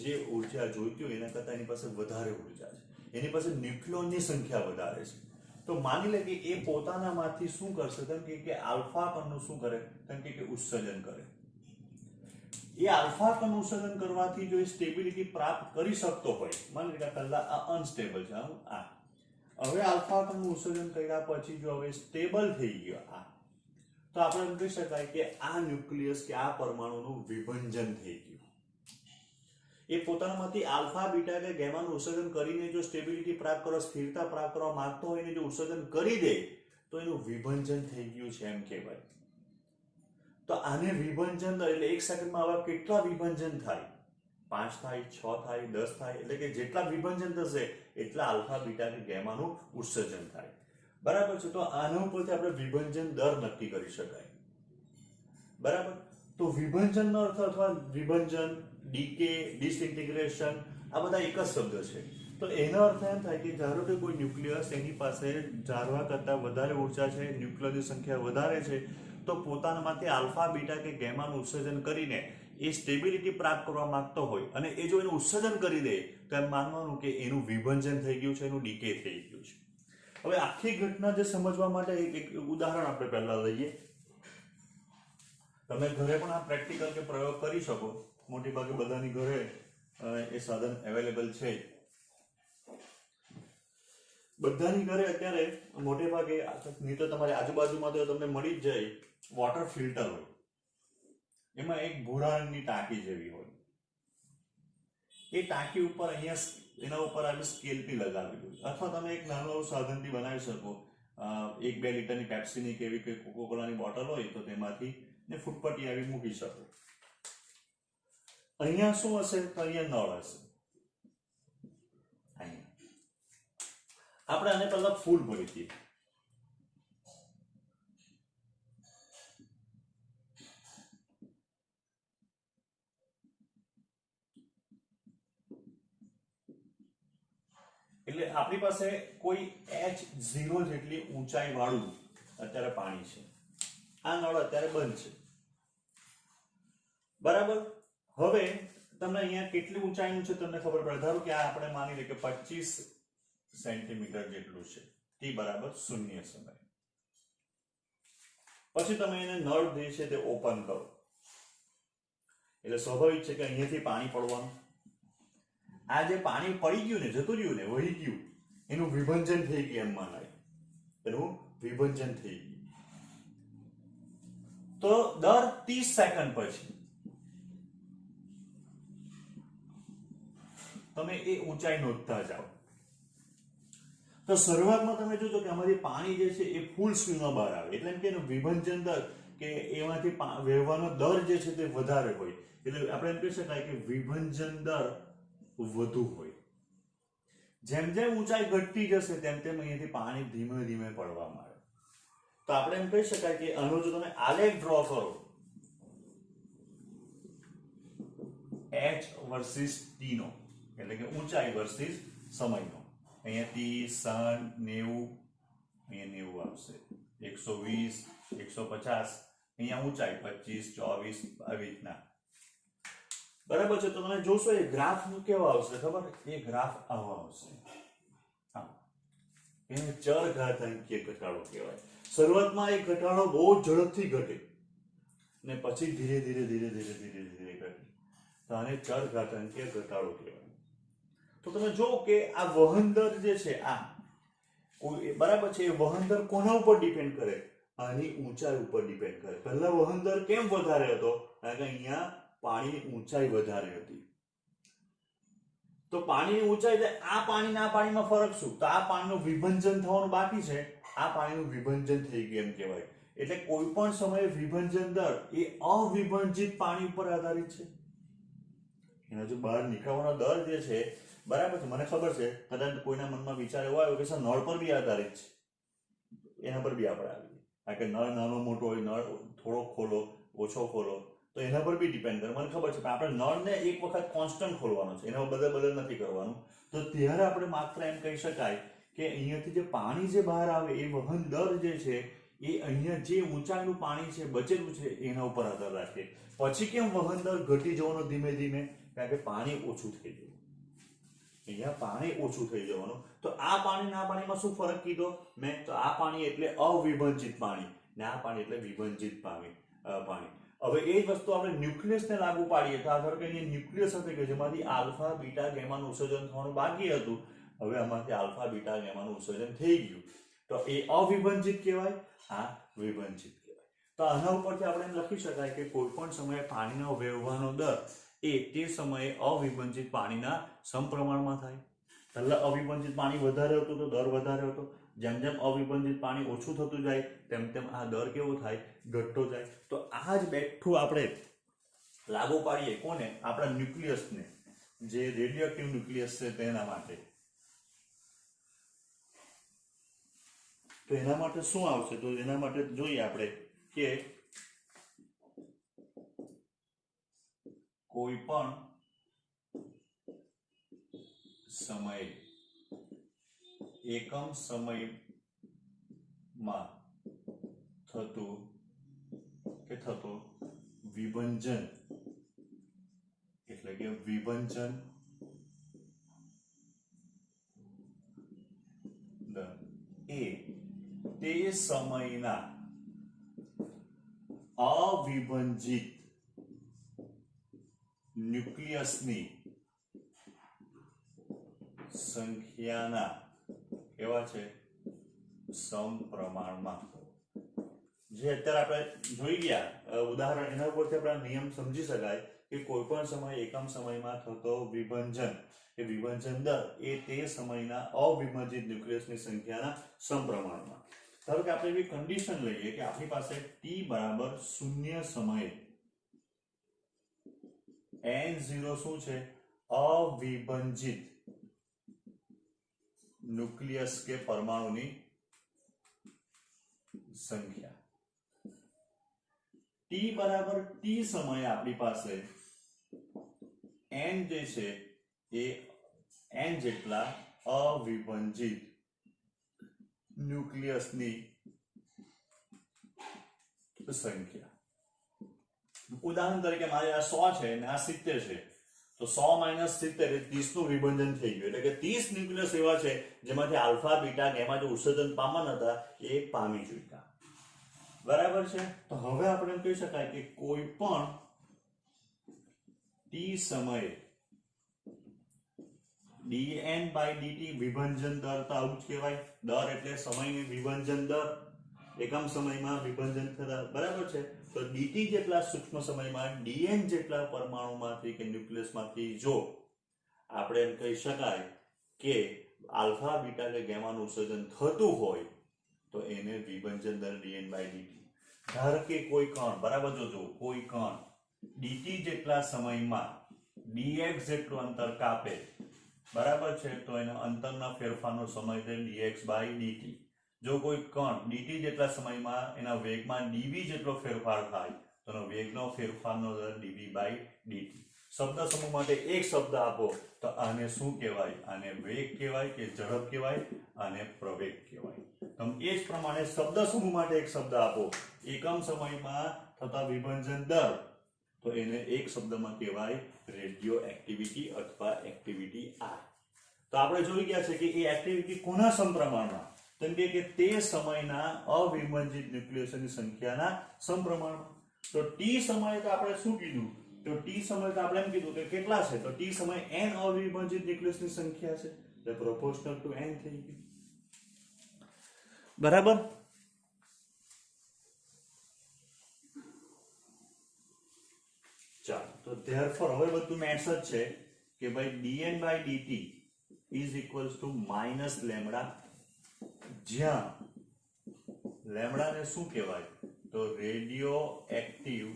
જે ઉર્જા જોઈતી હોય એના કરતાં એની પાસે વધારે ઉર્જા છે. એની પાસે ન્યુક્લિયોનની સંખ્યા વધારે છે. તો માની લે કે એ પોતાનામાંથી શું કરશે? તેમ કે આલ્ફા કણનું શું કરે? તેમ કે ઉત્સર્જન કરે. એ આલ્ફા કણ ઉત્સર્જન કરવાથી જો એ સ્ટેબિલિટી પ્રાપ્ત કરી શકતો હોય, માની લે કે પહેલા આ અનસ્ટેબલ છે, આ હવે આલ્ફા કણનું ઉત્સર્જન કર્યા પછી જો હવે સ્ટેબલ થઈ ગયો આ, તો આપણે એમ કહી શકાય કે આ ન્યુક્લિયસ કે આ પરમાણુનું વિભંજન થઈ ગયું. એ પોતાનામાંથી આલ્ફા બીટા કે ગામાનું ઉત્સર્જન કરીને જો સ્ટેબિલિટી પ્રાપ્ત કરવા, સ્થિરતા પ્રાપ્ત કરવા માંગતો હોય ને જો ઉત્સર્જન કરી દે તો એનું વિભંજન થઈ ગયું છે એમ કહેવાય. તો આને વિભંજન એટલે એક સેકન્ડમાં આવા કેટલા વિભંજન થાય? 5 થાય, 6 થાય, 10 થાય, એટલે કે જેટલા વિભંજન થશે એટલા આલ્ફા બીટા કે ગામાનું ઉત્સર્જન થાય. બરાબર છે. તો આના ઉપરથી આપણે વિભંજન દર નક્કી કરી શકાય. બરાબર. તો વિભંજનનો અર્થ અથવા વિભંજન, ડીકે, ડિસઇન્ટિગ્રેશન આ બધા એક જ શબ્દ છે. તો એનો અર્થ એમ થાય કે ધારો કે કોઈ ન્યુક્લિયસ એની પાસે ધારવા કરતાં વધારે ઉર્જા છે, ન્યુક્લિયસની સંખ્યા વધારે છે, તો પોતાનામાંથી આલ્ફા બીટા કે ગામાનું ઉત્સર્જન કરીને એ સ્ટેબિલિટી પ્રાપ્ત કરવા માંગતો હોય અને એ જો એનું ઉત્સર્જન કરી દે તો એમ માનવાનું કે એનું વિભંજન થઈ ગયું છે, એનું ડીકે થઈ ગયું છે. હવે આખી ઘટના જે સમજવા માટે એક ઉદાહરણ આપણે પહેલા લઈએ. તમે ઘરે પણ આ પ્રેક્ટિકલ કે પ્રયોગ કરી શકો. મોટી ભાગે બધાની ઘરે એ સાધન અવેલેબલ છે. બધાની ઘરે અત્યારે મોટે ભાગે નહીં તો તમારી આજુબાજુમાં તો તમને મળી જ જાય વોટર ફિલ્ટર હોય. એમાં એક ભૂરા રંગની ટાંકી જેવી હોય. એ ટાંકી ઉપર અહીંયા એના ઉપર આપણે સ્કેલથી લગાવેલું હોય, અથવા તમે એક નાનું એવું સાધનથી બનાવી શકો. 1-2 લીટરની પેપ્સીની કે એવી કોઈ કોકોકોલાની બોટલ હોય તો તેમાંથી ને ફૂટપટ્ટી આવી મૂકી શકો. અહીંયા શું હશે? તો અહીંયા નળ હશે. આપણે આને પહેલા ફૂલ ભરી દઈએ. એટલે આપણી પાસે કોઈ H0 જેટલી ઊંચાઈ વાળું અત્યારે પાણી છે. આ નળ અત્યારે બંધ છે. બરાબર. હવે તમને અહીંયા કેટલી ઊંચાઈનું છે તમને ખબર પડે. ધારો કે આ આપણે માની લઈએ કે 25 સેન્ટીમીટર જેટલું છે. t બરાબર 0 સમય. પછી તમે એને નળ જે છે તે ઓપન કરો એટલે સ્વાભાવિક છે કે અહીંયાથી પાણી પડવાનું. આ જે પાણી પડી ગયું ને, જતું રહ્યું ને, વહી ગયું, એનું વિભંજન થઈ ગયું એમ માનાય. એનું વિભંજન થઈ ગયું. તો દર 30 સેકન્ડ પછી તમે એ ઊંચાઈ નોંધતા જાઓ. તો શરૂઆતમાં તમે જોજો કે આમાંથી પાણી જે છે એ ફૂલ સ્પીડમાં બહાર આવે. એટલે કે એનું વિભંજન દર કે એમાંથી વહેવાનો દર જે છે તે વધારે હોય. એટલે આપણે એમ કહી શકાય કે વિભંજન દર વધુ હોય. જેમ જેમ ઊંચાઈ ઘટતી જશે તેમ તેમ અહીંયાથી પાણી ધીમે ધીમે પડવા માંડે. તો આપણે એમ કહી શકાય કે આનો જો તમે આલેખ ડ્રો કરો, h વર્સિસ t નો, એટલે કે ઊંચાઈ વર્સિસ સમયનો. અહીંયાથી 90, અહીંયા 90 આવશે, 120, 150, અહીંયા ઊંચાઈ 25, 24 આવી રીતના. બરાબર છે. તો તમે જોશો એ ગ્રાફ કેવો આવશે ખબર? એ ગ્રાફ આવો આવશે. એને ચર ઘાતાંકીય ઘટાડો કહેવાય. શરૂઆતમાં એ ઘટાડો બહુ ઝડપથી ઘટે ને પછી ધીરે ધીરે ધીરે ધીરે ધીરે ધીરે ઘટે. તો આને ચર ઘાતાંકીય ઘટાડો કહેવાય. તો તમે જો કે આ વહન દર જે છે આ બરાબર છે, એ વહન દર કોના ઉપર ડિપેન્ડ કરે? આની ઊંચાઈ ઉપર ડિપેન્ડ કરે. પહેલા વહન દર કેમ વધારે હતો? કારણ કે અહીંયા પાણીની ઊંચાઈ વધારે હતી. તો પાણીની ઊંચાઈ એટલે આ પાણીના આ પાણીમાં ફરક શું? તો આ પાણીનું વિભંજન થવાનું બાકી છે, આ પાણીનું વિભંજન થઈ ગયું એમ કહેવાય. એટલે કોઈ પણ સમયે વિભંજન દર એ અવિભંજિત પાણી ઉપર આધારિત છે. એનો જે બહાર નીકળવાનો દર જે છે બરાબર છે, મને ખબર છે કદાચ કોઈના મનમાં વિચાર એવો આવ્યો કે સર નળ પર બી આધારિત છે, એના પર બી આપણે આવીએ, કારણ કે નળ નાનો મોટો હોય, નળ થોડો ખોલો ઓછો ખોલો તો એના પર બી ડિપેન્ડ કરે, મને ખબર છે, પણ આપણે નળને એક વખત કોન્સ્ટન્ટ ખોલવાનો છે, એના બદલ નથી કરવાનું. તો ત્યારે આપણે માત્ર એમ કહી શકાય કે અહીંયાથી જે પાણી જે બહાર આવે એ વહન દર જે છે એ અહીંયા જે ઊંચાઈનું પાણી છે બચેલું છે એના ઉપર આધાર રાખે. પછી કેમ વહન દર ઘટી જવાનો ધીમે ધીમે? કારણ કે પાણી ઓછું થઈ ગયું, અહીંયા પાણી ઓછું થઈ જવાનું. તો આ પાણી ના પાણીમાં શું ફરક કીધો મેં? તો આ પાણી એટલે અવિભાજિત પાણી ને આ પાણી એટલે વિભાજિત પાણી. હવે એ જ વસ્તુ આપણે ન્યુક્લિયસને લાગુ પાડીએ તો આ ધારો કે અહીંયા ન્યુક્લિયસ હતું કે જેમાંથી આલ્ફા બીટા ગેમાનું ઉત્સર્જન થવાનું બાકી હતું, હવે આમાંથી આલ્ફા બીટા ગેમાનું ઉત્સર્જન થઈ ગયું, તો એ અવિભાજિત કહેવાય, આ વિભાજિત કહેવાય. તો આના ઉપરથી આપણે એમ લખી શકાય કે કોઈ પણ સમયે પાણીનો વહેવાનો દર એ તે સમયે અવિભાજિત પાણીના સમપ્રમાણમાં થાય. પહેલા અવિભાજિત પાણી વધારે હતું તો દર વધારે હતો, જેમ જેમ અવિભાજિત પાણી ઓછું થતું જાય તેમ તેમ આ દર કેવો થાય? ઘટતો જાય. તો આ જ બેઠું આપણે લાગુ પાડીએ કોને? આપણા ન્યુક્લિયસને, જે રેડિયો એક્ટિવ ન્યુક્લિયસ છે તેના માટે. તો એના માટે શું આવશે? તો એના માટે જોઈએ આપણે કે કોઈ પણ સમયે એકમ સમયમાં થતો વિભંજન એટલે કે વિભંજન દર એ તે સમયના અવિભાજિત ન્યુક્લિયસની સંખ્યાના કેવા છે? સમપ્રમાણમાં. જે અત્યારે આપણે જોઈ ગયા ઉદાહરણ, એના ઉપરથી આપણે નિયમ સમજી શકાય કે કોઈ પણ સમય એકમ સમયમાં થતો વિભંજન કે વિભંજન દર એ તે સમયના અવિભાજિત ન્યુક્લિયસની સંખ્યાના સમપ્રમાણમાં. ધારો કે આપણે એવી કન્ડિશન લઈએ કે આપણી પાસે t બરાબર 0 સમયે n0 શું છે? અવિભાજિત ન્યુક્લિયસ કે પરમાણુની સંખ્યા. t બરાબર t સમયે આપણી પાસે n જે છે એ n જેટલા અવિભાજિત ન્યુક્લિયસની સંખ્યા. ઉદાહરણ તરીકે મારે આ 100 છે અને આ 70 છે, તો 100 - 70 એટલે 30 નું વિભાજન થઈ ગયું, એટલે કે 30 ન્યુક્લિયસ એવા છે જેમાંથી આલ્ફા બીટા ગેમા જે ઉત્સર્જન પામવાના હતા એ પામી ચૂક્યા. બરાબર છે. તો હવે આપણે એમ કહી શકાય કે કોઈ પણ t સમયે dN/dt વિભાજન દર, તો આવું જ કહેવાય. દર એટલે સમયની વિભાજન દર, એકમ સમયમાં વિભાજન થતા. બરાબર છે. તો dt જેટલા સૂક્ષ્મ સમયમાં dN જેટલા પરમાણુમાંથી કે ન્યુક્લિયસમાંથી જો આપણે એમ કહી શકાય કે આલ્ફા બીટા કે ગેમાનું ઉત્સર્જન થતું હોય તો એને વિભાજન દર dN/dt. ધારો કે કોઈ કણ, બરાબર જોજો, કોઈ કણ dt જેટલા સમયમાં dx જેટલું અંતર કાપે, બરાબર છે, તો એના અંતરના ફેરફારનો સમય છે dx/dt. જો કોઈ કણ dt જેટલા સમયમાં એના વેગમાં dv જેટલો ફેરફાર થાય તો એનો વેગનો ફેરફારનો દર dv/dt. શબ્દ સમૂહ માટે એક શબ્દ આપો તો આને શું કહેવાય? આને વેગ કહેવાય કે ઝડપ કહેવાય? આને પ્રવેગ કહેવાય. તમે એ જ પ્રમાણે શબ્દ સમૂહ માટે એક શબ્દ આપો, એકમ સમયમાં થતા વિભાજન દર, તો એને એક શબ્દમાં કહેવાય રેડિયો એક્ટિવિટી અથવા એક્ટિવિટી આર. તો આપણે જોઈ ગયા છે કે એ એક્ટિવિટી કોના સમપ્રમાણમાં? તેમ કે તે સમયના અવિભાજિત ન્યુક્લિયસની સંખ્યાના સમપ્રમાણમાં. તો t સમયે તો આપણે શું કીધું? તો t સમયે તો આપણે એમ કીધું કે કેટલા છે? તો t સમયે n અવિભાજિત ન્યુક્લિયસની સંખ્યા છે, એટલે પ્રોપોર્શનલ ટુ n થઈ ગયું. બરાબર. ચાલો, તો therefore હવે બધું મેથ્સ જ છે કે ભાઈ dN/dt is equals to minus lambda, જ્યાં લેમ્ડા ને શું કહેવાય? તો રેડિયો એક્ટિવ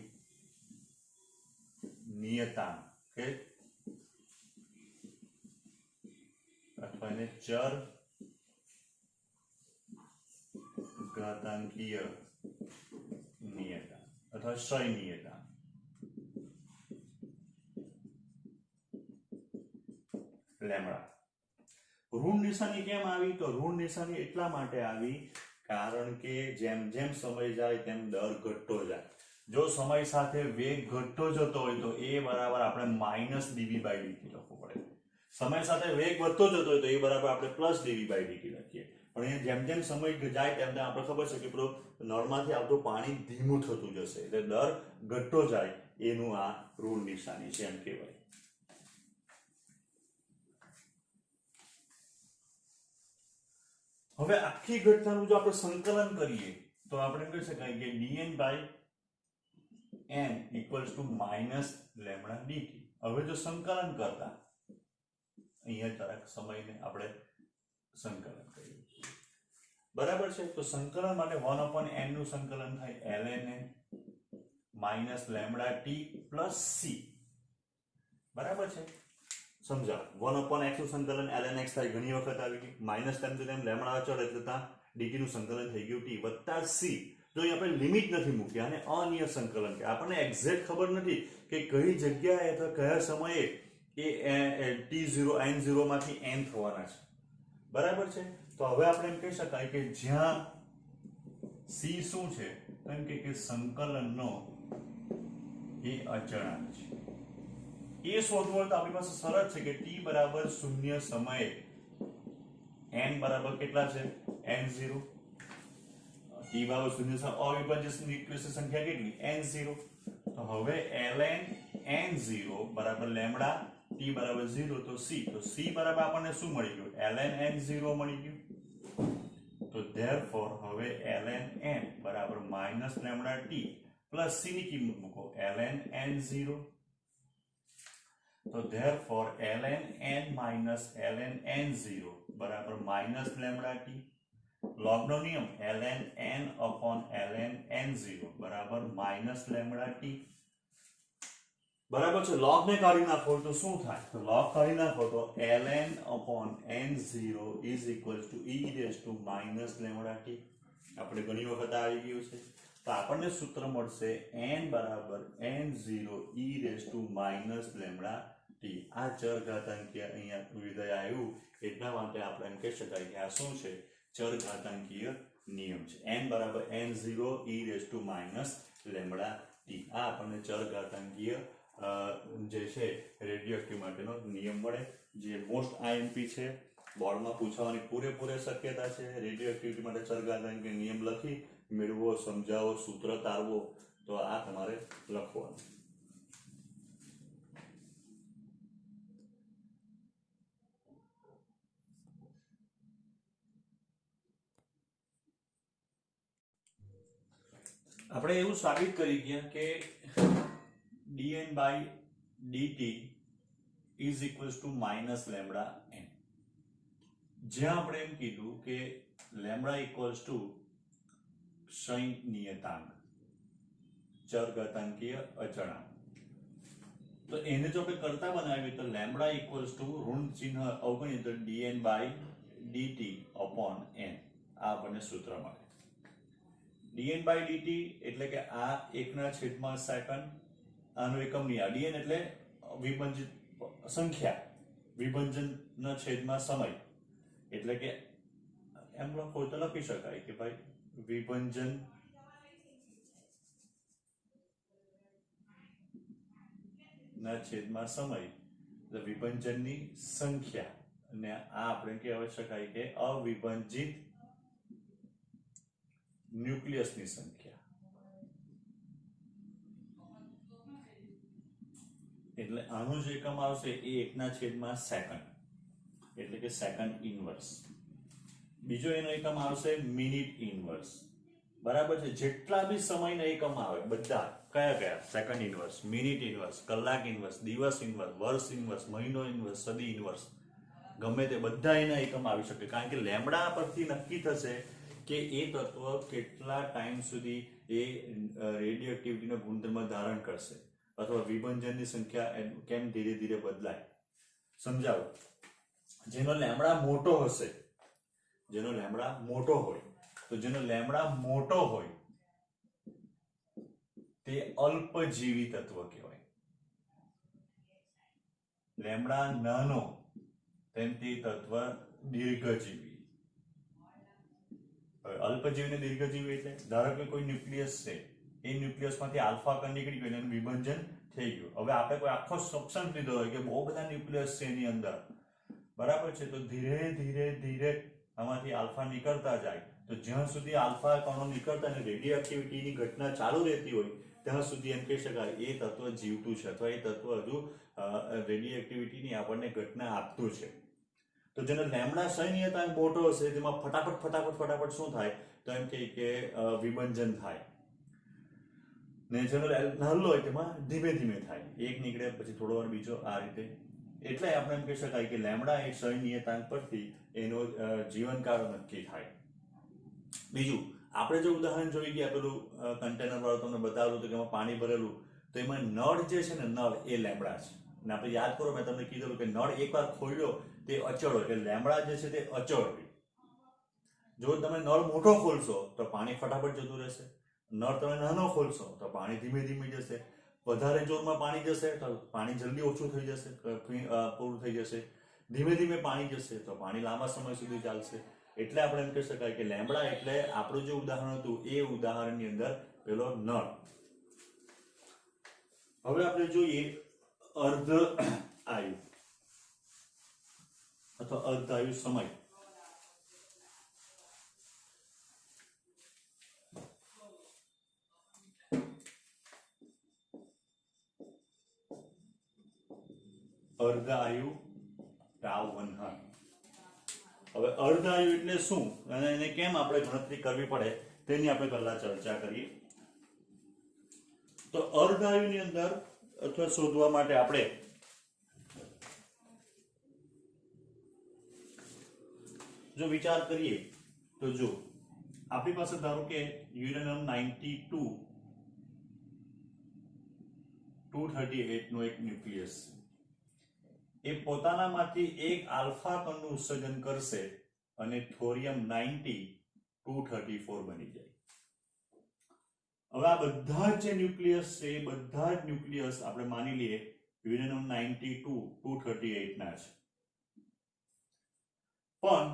નિયતાંક. અથવા એને ચર ઘાતાંકીય નિયતાંક અથવા ક્ષય નિયતાંક. લેમડા. ઋણ નિશાની કેમ આવી? તો ઋણ નિશાની એટલા માટે આવી કારણ કે જેમ જેમ સમય જાય તેમ દર ઘટતો જાય. જો સમય સાથે વેગ ઘટતો જતો હોય તો એ બરાબર આપણે માઇનસ ડીવી બાય ડીટી લખવું પડે. સમય સાથે વેગ વધતો જતો હોય તો એ બરાબર આપણે પ્લસ ડીવી બાય ડીટી લખીએ. પણ એ જેમ જેમ સમય જાય તેમ તેમ આપણે ખબર છે કે પેલું નળમાંથી આવતું પાણી ધીમું થતું જશે એટલે દર ઘટતો જાય એનું આ ઋણ નિશાની છે એમ કહેવાય. હવે આખી ઘટનાનું જો આપણે સંકલન કરીએ તો આપણે કહી શકાય કે dn by n equals to minus lambda dt. હવે જો સંકલન કરતા અહીંયા જરાક સમયને આપણે સંકલન કરીએ બરાબર છે. તો સંકલન માટે 1/n નું સંકલન થાય ln n minus lambda t plus c. બરાબર છે, સમજાવ. 1/x નું સંકલન ln x થાય, ઘણી વખત આવી ગઈ. માઇનસ તેમ તો તેમ લેમડા અચળ એટલે ત્યાં dt નું સંકલન થઈ ગયું t વત્તા c. જો અહીં આપણે લિમિટ નથી મૂકી અને અનિયત સંકલન કે આપણને એક્ઝેક્ટ ખબર નથી કે કઈ જગ્યાએ અથવા કયા સમયે એ t0 n0 માંથી n થવાના છે. બરાબર છે. તો હવે આપણે એમ કહી શકાય કે જ્યાં c શું છે એમ કે સંકલનનો એ અચળાંક છે. એ શોધવું હોય તો આપણી પાસે શરત છે કે t બરાબર 0 સમયે n બરાબર કેટલા છે n0. t બરાબર 0 અવિભાજ્ય નિષ્ક્રિય સંખ્યા કેટલી n0. તો હવે ln n0 બરાબર લેમ્ડા t બરાબર 0 તો c. તો c બરાબર આપણને શું મળી ગયું ln n0 મળી ગયું. તો therefore હવે ln n બરાબર minus lambda t plus c ની કિંમત મૂકો ln n0. તો therefore ln n minus ln n0 બરાબર માઈનસ લેમ્ડા t. લોગનો નિયમ ln n upon ln n0 બરાબર માઈનસ લેમ્ડા t. બરાબર છે. લોગ ને કાઢી નાખો તો શું થાય? તો લોગ કાઢી નાખો તો ln upon n0 is equals to e raised to minus lambda t. આપણે ઘણી વખત આવી ગયું છે. તો આપણને સૂત્ર મળશે n બરાબર n0 e raised to minus lambda t. આ ચર ઘાતાંકીય અહીંયા વિધેય આવ્યું એટલા માટે આપણે એમ કહી શકાય કે આ શું છે ચર ઘાતાંકીય નિયમ છે. n બરાબર n0 e raised to minus lambda t. આ આપણને ચર ઘાતાંકીય જે છે રેડિયોએક્ટિવ માટેનો નિયમ મળે જે મોસ્ટ આઈએમપી છે. બોર્ડમાં પૂછવાની પૂરેપૂરી શક્યતા છે. રેડિયોએક્ટિવિટી માટે ચર ઘાતાંકીય નિયમ લખી મેળવો, સમજાવો, સૂત્ર તારવો તો આ તમારે લખવાનું. આપણે એવું સાબિત કરી ગયા કે dn by dt is equals to minus lambda n. જ્યાં આપણે એમ કીધું કે લેમ્ડા ઇક્વલ્સ ટુ ક્ષય નિયતાંક ચર ઘાતાંકીય અચળાંક. તો એને જો આપણે કરતા બનાવીએ તો લેમ્ડા ઇક્વલ્સ ટુ ઋણ ચિહ્ન અવગણીએ તો dn by dt upon n. આ આપણને સૂત્ર મળે. dn by dt એટલે કે આ 1/સેકન્ડ. આનો એકમ નહીં. આ dn એટલે વિભંજિત સંખ્યા, વિભંજનના છેદમાં સમય. એટલે કે એમ લખો તો લખી શકાય કે ભાઈ વિભંજન ના છેદમાં સમય એટલે વિભંજનની સંખ્યા અને આ આપણે કહેવાય શકાય કે અવિભંજિત ન્યુક્લિયસની સંખ્યા. એટલે આનું જે એકમ આવશે એ 1/સેકન્ડ એટલે કે સેકન્ડ ઇનવર્સ. બીજો એનો એકમ આવશે મિનિટ ઇનવર્સ. બરાબર છે. જેટલા બી સમયના એકમ આવે બધા કયા કયા? સેકન્ડ ઇનવર્સ, મિનિટ ઇનવર્સ, કલાક ઇનવર્સ, દિવસ ઇનવર્સ, વર્ષ ઇનવર્સ, મહિનો ઇનવર્સ, સદી ઇનવર્સ, ગમે તે બધા એના એકમ આવી શકે. કારણ કે લેમ્ડા પરથી નક્કી થશે કે એ તત્વ કેટલા ટાઈમ સુધી એ રેડિયોએક્ટિવિટીનો ગુણધર્મ ધારણ કરશે અથવા વિભંજનની સંખ્યા કેમ ધીરે ધીરે બદલાય. સમજાવો. જેનો લેમડા મોટો હશે, જેનો લેમડા મોટો હોય, તો જેનો લેમડા મોટો હોય તે અલ્પજીવી તત્વ કહેવાય. લેમડા નાનો તેમ તે તત્વ દીર્ઘજીવી. હવે અલ્પજીવી ને દીર્ઘજીવી એટલે ધારો કે કોઈ ન્યુક્લિયસ છે, એ ન્યુક્લિયસમાંથી આલ્ફા કણ નીકળી ગયું, એનું વિભંજન થઈ ગયું. હવે આપણે કોઈ આખો સબસ્ટન્સ લીધો હોય કે બહુ બધા ન્યુક્લિયસ છે એની અંદર, બરાબર છે, તો ધીરે ધીરે ધીરે આમાંથી આલ્ફા નીકળતા જાય, તો જ્યાં સુધી આલ્ફા કણો નીકળતા અને રેડિયો એક્ટિવિટીની ઘટના ચાલુ રહેતી હોય ત્યાં સુધી એમ કહી શકાય એ તત્વ જીવતું છે, અથવા એ તત્વ હજુ રેડિયો એક્ટિવિટીની આપણને ઘટના આપતું છે. તો જેનો લેમડા સૈન્યતાંક મોટો હશે તેમાં ફટાફટ શું થાય, તો એમ કે વિભંજન થાય, ને જેનો નાનો હોય તેમાં ધીમે ધીમે થાય, એક નીકળે પછી થોડો વાર બીજો, આ રીતે. એટલે આપણે એમ કહી શકાય કે લેમડા એ સૈન્યતાંક પરથી એનો જીવનકાળ નક્કી થાય. બીજું, આપણે જો ઉદાહરણ જોઈ ગયા પેલું કન્ટેનર વાળું તમને બતાવ્યું હતું કે એમાં પાણી ભરેલું, તો એમાં નળ જે છે ને, નળ એ લેમડા છે. અને આપણે યાદ કરો, મેં તમને કીધેલું કે નળ એકવાર ખોલ્યો તે અચળ હોય, એટલે લેમડા જે છે તે અચળ હોય. જો તમે નળ મોટો ખોલશો તો પાણી ફટાફટ જતું રહેશે, નળ તમે નાનો ખોલશો તો પાણી ધીમે ધીમે જશે, વધારે જોરમાં પાણી જશે તો પાણી જલ્દી ઓછું થઈ જશે, પૂરું થઈ જશે, ધીમે ધીમે પાણી જશે તો પાણી લાંબા સમય સુધી ચાલશે. એટલે આપણે એમ કહી શકાય કે લેમડા એટલે આપણું જે ઉદાહરણ હતું એ ઉદાહરણની અંદર પેલો નળ. હવે આપણે જોઈએ અર્ધ આયુ અથવા અર્ધ આયુ સમય. અર્ધ આયુ ટાઉ1. હવે અર્ધ આયુ એટલે શું અને એને કેમ આપણે ગણતરી કરવી પડે તેની આપણે પહેલા ચર્ચા કરીએ. તો અર્ધ આયુની અંદર અથવા શોધવા માટે આપણે જો વિચાર કરીએ તો જો આપણી પાસે ધારો કે યુરેનિયમ 238 નો એક ન્યુક્લિયસ, એ પોતાનામાંથી એક આલ્ફા કણનું ઉત્સર્જન કરશે અને થોરિયમ 234 બની જાય. હવે આ બધા જ જે ન્યુક્લિયસ છે એ બધા જ ન્યુક્લિયસ આપણે માની લઈએ યુરેનિયમ 238 ના છે. પણ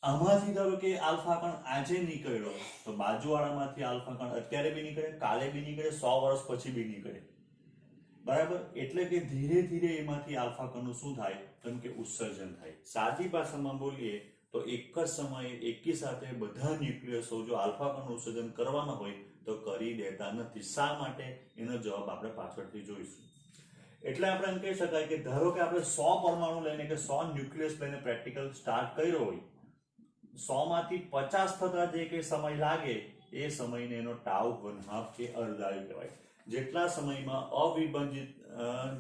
આમાંથી ધારો કે આલ્ફા કણ આજે નીકળ્યો તો બાજુવાળામાંથી આલ્ફા કણ અત્યારે બી નીકળે, કાલે બી નીકળે, 100 વર્ષ પછી બી નીકળે, બરાબર. એટલે કે ધીરે ધીરે એમાંથી આલ્ફા કણનું શું થાય, કેમ કે ઉત્સર્જન થાય. સાદી ભાષામાં બોલીએ તો એક જ સમયે એકી સાથે બધા ન્યુક્લિયસો જો આલ્ફા કણનું ઉત્સર્જન કરવાના હોય તો કરી દેતા નથી. શા માટે, એનો જવાબ આપણે પાછળથી જોઈશું. એટલે આપણે એમ કહી શકાય કે ધારો કે આપણે 100 પરમાણુ લઈને કે 100 ન્યુક્લિયસ લઈને પ્રેક્ટિકલ સ્ટાર્ટ કર્યો હોય, 100 માંથી 50 થતા જે કે સમય લાગે એ સમયને એનો ટાઉ1/2 કે અર્ધાયુ કહેવાય. જેટલા સમયમાં અવિભાજિત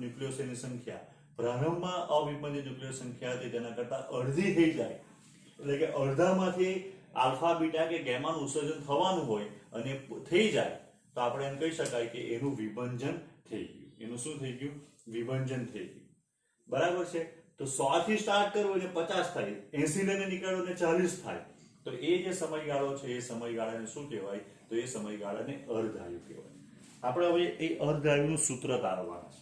ન્યુક્લિયસોની સંખ્યા પ્રારંભમાં અવિભાજિત ન્યુક્લિયસ સંખ્યા હતી તેના કરતા અડધી થઈ જાય, એટલે કે અડધામાંથી આલ્ફા બીટા કે ગેમાનું ઉત્સર્જન થવાનું હોય અને થઈ જાય તો આપણે એમ કહી શકાય કે એનું વિભંજન થઈ ગયું. એનું શું થઈ ગયું? વિભંજન થઈ ગયું, બરાબર છે. તો 100 થી સ્ટાર્ટ કરવું એટલે 50 થાય, 80 લઈને નીકળો એટલે 40 થાય, તો એ જે સમયગાળો છે એ સમયગાળાને શું કહેવાય, તો એ સમયગાળાને અર્ધાયુ કહેવાય. આપણે હવે એ અર્ધાયુનું સૂત્ર તારવવાનું છે.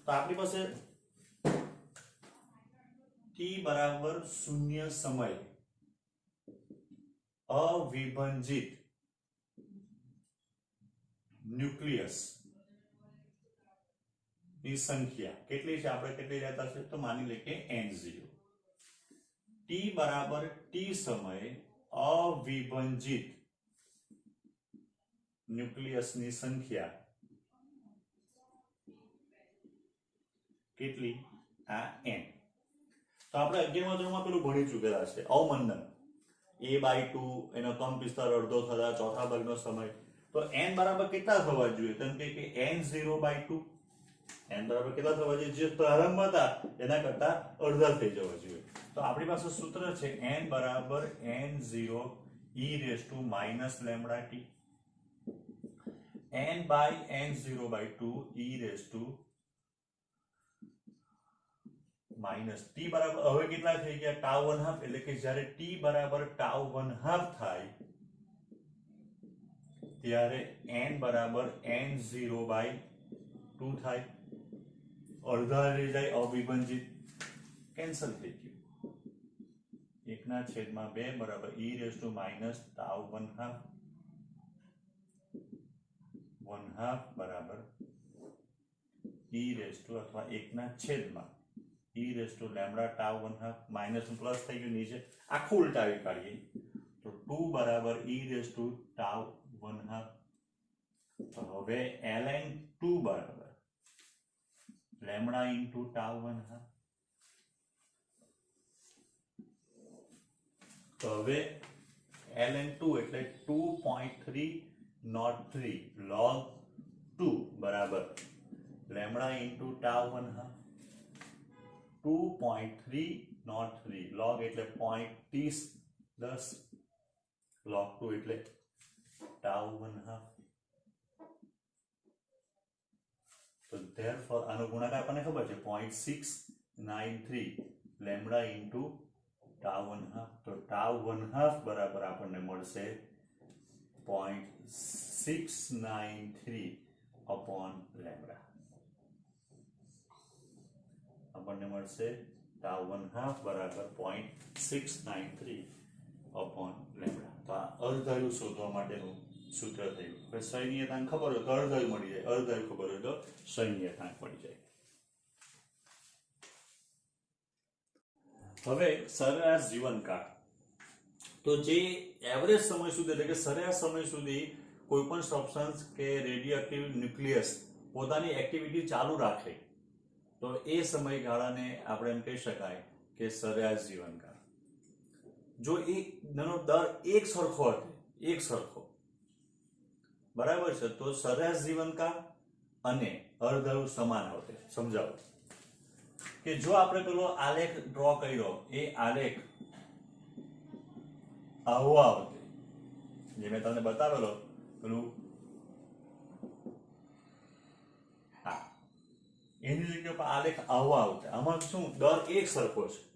તો આપણી પાસે t બરાબર 0 સમય અવિભાજિત ન્યુક્લિયસ ની સંખ્યા કેટલી છે, આપણે કેટલી લેતા છે તો માની લે કે n0. t બરાબર t સમય અવિભાજિત ન્યુક્લિયસની સંખ્યા કેટલી? આ n. તો આપણે 11મા ધોરણમાં પેલું ભણી ચૂકેલા છે અવમંદન, a/2 એનો ક્રમ વિસ્તાર અડધો થતા ચોથા ભાગનો સમય. તો n બરાબર કેટલા થવા જોઈએ? તેમ કે n0/2. n બરાબર કેટલા થવા જોઈએ? જે પ્રારંભ હતા એના કરતા અડધા થઈ જવા જોઈએ. તો આપણી પાસે સૂત્ર છે n બરાબર n0 e raised to minus lambda t, n by n0/2 e raised to minus T બરાબર હવે કેટલા થઈ ગયા ટાઉ 1/2 એટલે કે જ્યારે ટી બરાબર ટાઉ 1/2 થાય ત્યારે n બરાબર n0/2 થાય અડધા રહી જાય અવિભાજિત કેન્સલ થઈ ગયું 1/2 બરાબર e raise to minus tau 1/2 બરાબર e રેઝ ટુ અથવા 1/2 e raise to lambda tau 1/2 minus plus થઈ ગયું નીચે આખું ઉલટાવી કાઢીએ તો 2 બરાબર e રેઝ ટુ ટાઉ 1/2 તો હવે ln 2 બરાબર લેમ્ડા ઇન્ટુ ટાઉ 1/2 તો હવે ln 2 એટલે 2.303 log 2 બરાબર લેમ્ડા ઇન્ટુ ટાઉ 1/2 2.303 log એટલે 0.30 log 2 એટલે ટાઉ 1/2 તો therefore આનો ગુણાકાર આપણને ખબર છે 0.693 લેમ્ડા ઇન્ટુ ટાઉ 1/2 તો ટાઉ 1/2 બરાબર આપણને મળશે 0.693 upon લેમ્ડા આપણને મળશે ટાઉ 1/2 બરાબર 0.693 upon લેમ્ડા તો આ અર્ધાયુ શોધવા માટેનું સૂત્ર થયું હવે સૈન્યતાંક ખબર હોય તો અર્ધાયુ મળી જાય અર્ધાયુ ખબર હોય તો સૈન્યતાંક મળી જાય હવે સરેરાશ જીવનકાળ તો જે એવરેજ સમય સુધી એટલે કે સરેરાશ સમય સુધી કોઈ પણ સબસ્ટન્સ કે રેડિયોએક્ટિવ ન્યુક્લિયસ પોતાની એક્ટિવિટી ચાલુ રાખે તો એ સમયગાળાને આપણે એમ કહી શકાય કે સરેરાશ જીવનકાળ જો એનો દર એક સરખો હતો એક સરખો બરાબર છે તો સરેરાશ જીવનકાળ અને અર્ધાયુ સમાન હોતે સમજાવો કે જો આપણે પેલો આલેખ ડ્રો કર્યો એ આલેખ આવો આવતે જે મેં તમને બતાવેલો પેલું હા એની જગ્યા પર આલેખ આવો આવતે આમાં શું દર એક સરખો છે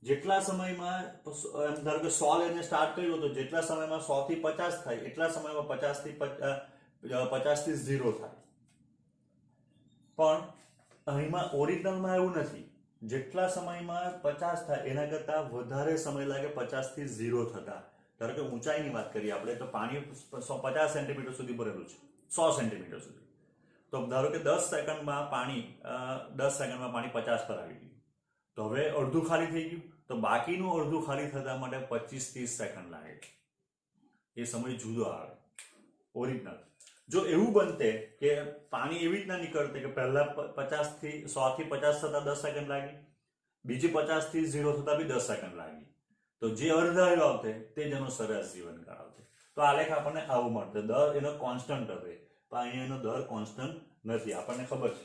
જેટલા સમયમાં એમ ધારો કે 100 લઈને સ્ટાર્ટ કર્યું તો જેટલા સમયમાં 100 થી 50 થાય એટલા સમયમાં 50 થી 0 થાય પણ અહીંમાં ઓરિજિનલમાં એવું નથી જેટલા સમયમાં 50 થાય એના કરતા વધારે સમય લાગે 50 થી 0 થતા ધારો કે ઊંચાઈની વાત કરીએ આપણે તો પાણી 50 સેન્ટીમીટર સુધી ભરેલું છે 100 સેન્ટીમીટર સુધી તો ધારો કે 10 સેકન્ડમાં પાણી 50 પર આવી ગયું તો હવે અડધું ખાલી થઈ ગયું તો બાકીનું અડધું ખાલી થતા માટે 25-30 સેકન્ડ લાગે એ સમય જુદો આવે ઓરિજિનલ જો એવું બનતે કે પાણી એવી રીતના નીકળતે કે પહેલા 100 થી 50 થતા 10 સેકન્ડ લાગી બીજી 50 થી 0 થતા બી 10 સેકન્ડ લાગી તો જે અર્ધાયુ આવતે તે જ એનો સરેરાશ જીવનકાળ આવતે તો આલેખ આપણને આવું મળતે દર એનો કોન્સ્ટન્ટ હવે પણ અહીંયા એનો દર કોન્સ્ટન્ટ નથી આપણને ખબર છે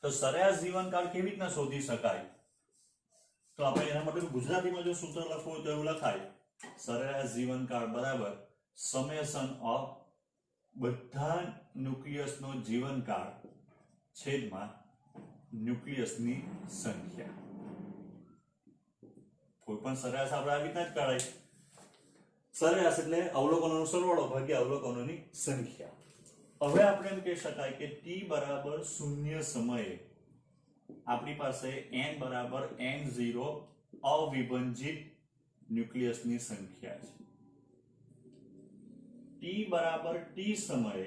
તો સરેરાશ જીવનકાળ કેવી રીતના શોધી શકાય તો આપણે એના માટે ગુજરાતીમાં જો સૂત્ર લખવું હોય તો એવું લખાય સરેરાશ જીવનકાળ બરાબર સમેશન ઓફ બધા ન્યુક્લિયસનો જીવનકાળ છેદમાં ન્યુક્લિયસની સંખ્યા કોઈ પણ સરેરાશ આપણે આવી રીતના જ કાઢાય સરેરાશ એટલે અવલોકનોનો સરવાળો ભાગ્યા અવલોકનોની સંખ્યા હવે આપણે એમ કહી શકાય કે t બરાબર 0 સમયે આપણી પાસે n બરાબર n0 અવિભાજિત ન્યુક્લિયસની સંખ્યા છે t બરાબર t સમયે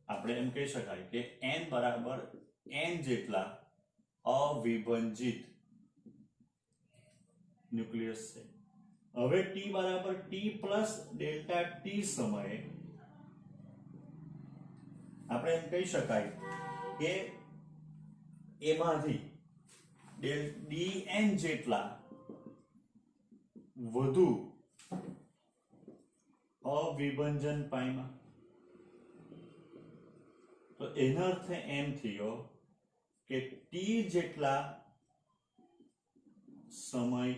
આપણે એમ કહી શકાય કે n બરાબર n જેટલા અવિભાજિત ન્યુક્લિયસ છે હવે t બરાબર t પ્લસ ડેલ્ટા t સમયે આપણે એમ કહી શકાય કે એમાંથી dn જેટલા વધુ અવિભાજન પાઈમાં તો એનો અર્થ એમ થયો કે t જેટલા સમય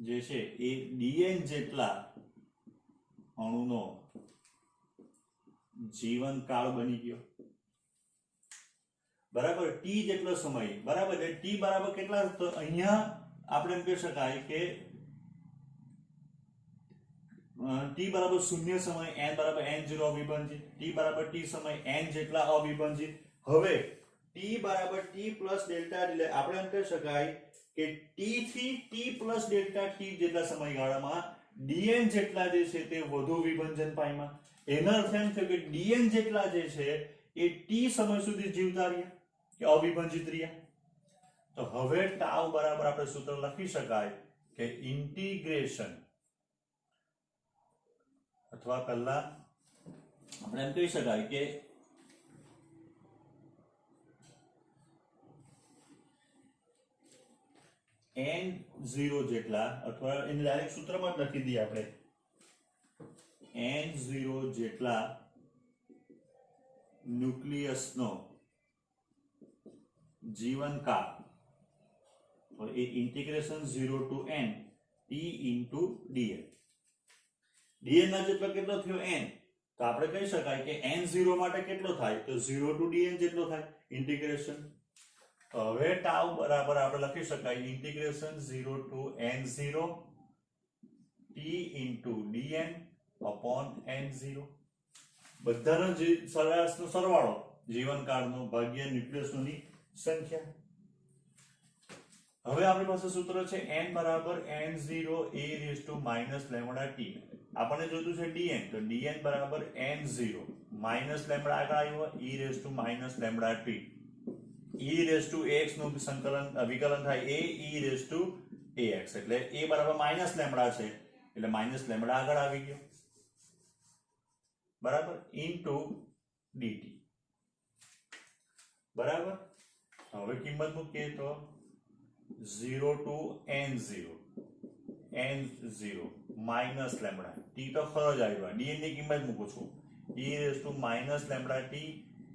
જે છે એ dn જેટલા અણુનો જીવનકાળ બની ગયો બરાબર, ટી જેટલો સમય, બરાબર. એટલે ટી બરાબર કેટલા, તો અહીંયા આપણે એમ કહી શકાય કે ટી બરાબર 0 સમય, n બરાબર n0 અવિભાજિત, ટી બરાબર t સમય n જેટલા અવિભાજિત. હવે ટી બરાબર t પ્લસ ડેલ્ટા, એટલે આપણે એમ કહી શકાય કે t થી t પ્લસ ડેલ્ટા t જેટલા સમયગાળામાં dn જેટલા જે છે તે વધુ વિભંજન પામ્યા. એનો અર્થ એમ થયો કે dn જેટલા જે છે એ t સમય સુધી જીવતા રહ્યા કે અવિભાજિત રહ્યા. તો હવે ટાઉ બરાબર આપણે સૂત્ર લખી શકાય કે ઇન્ટિગ્રેશન, અથવા પહેલા આપણે એમ કહી શકાય કે n0 જેટલા, અથવા એને ડાયરેક્ટ સૂત્રમાં જ લખી દઈએ આપણે, n0 જેટલા ન્યુક્લિયસનો જીવનકાળ, તો એ integration 0 to n t into dn. dn ના જેટલો કેટલો થયો n, તો આપણે કહી શકાય કે n0 માટે કેટલો થાય, તો 0 to dn જેટલો થાય ઇન્ટિગ્રેશન. તો હવે ટાઉ બરાબર આપણે લખી શકાય integration 0 to n0 t into dn upon n0. બધાનો જે સરેરાશનો સરવાળો, જીવનકાળનો ભાગ્યા ન્યુક્લિયસની સંખ્યા. હવે આપણી પાસે સૂત્ર છે n બરાબર n0 a raised to minus lambda t. આપણને જોતું છે dn, તો dn બરાબર n0 minus lambda આગળ આવ્યો e raised to minus lambda t. e raised to ax નું સંકલન વિકલન થાય a e raised to ax, એટલે a બરાબર minus lambda છે એટલે minus lambda આગળ આવી ગયો, બરાબર, into dt. બરાબર. હવે કિંમત મૂકીએ તો 0 to n0 minus lambda t તો ખરો જ આવ્યો, dn ની કિંમત મૂકું છું e raised to minus lambda t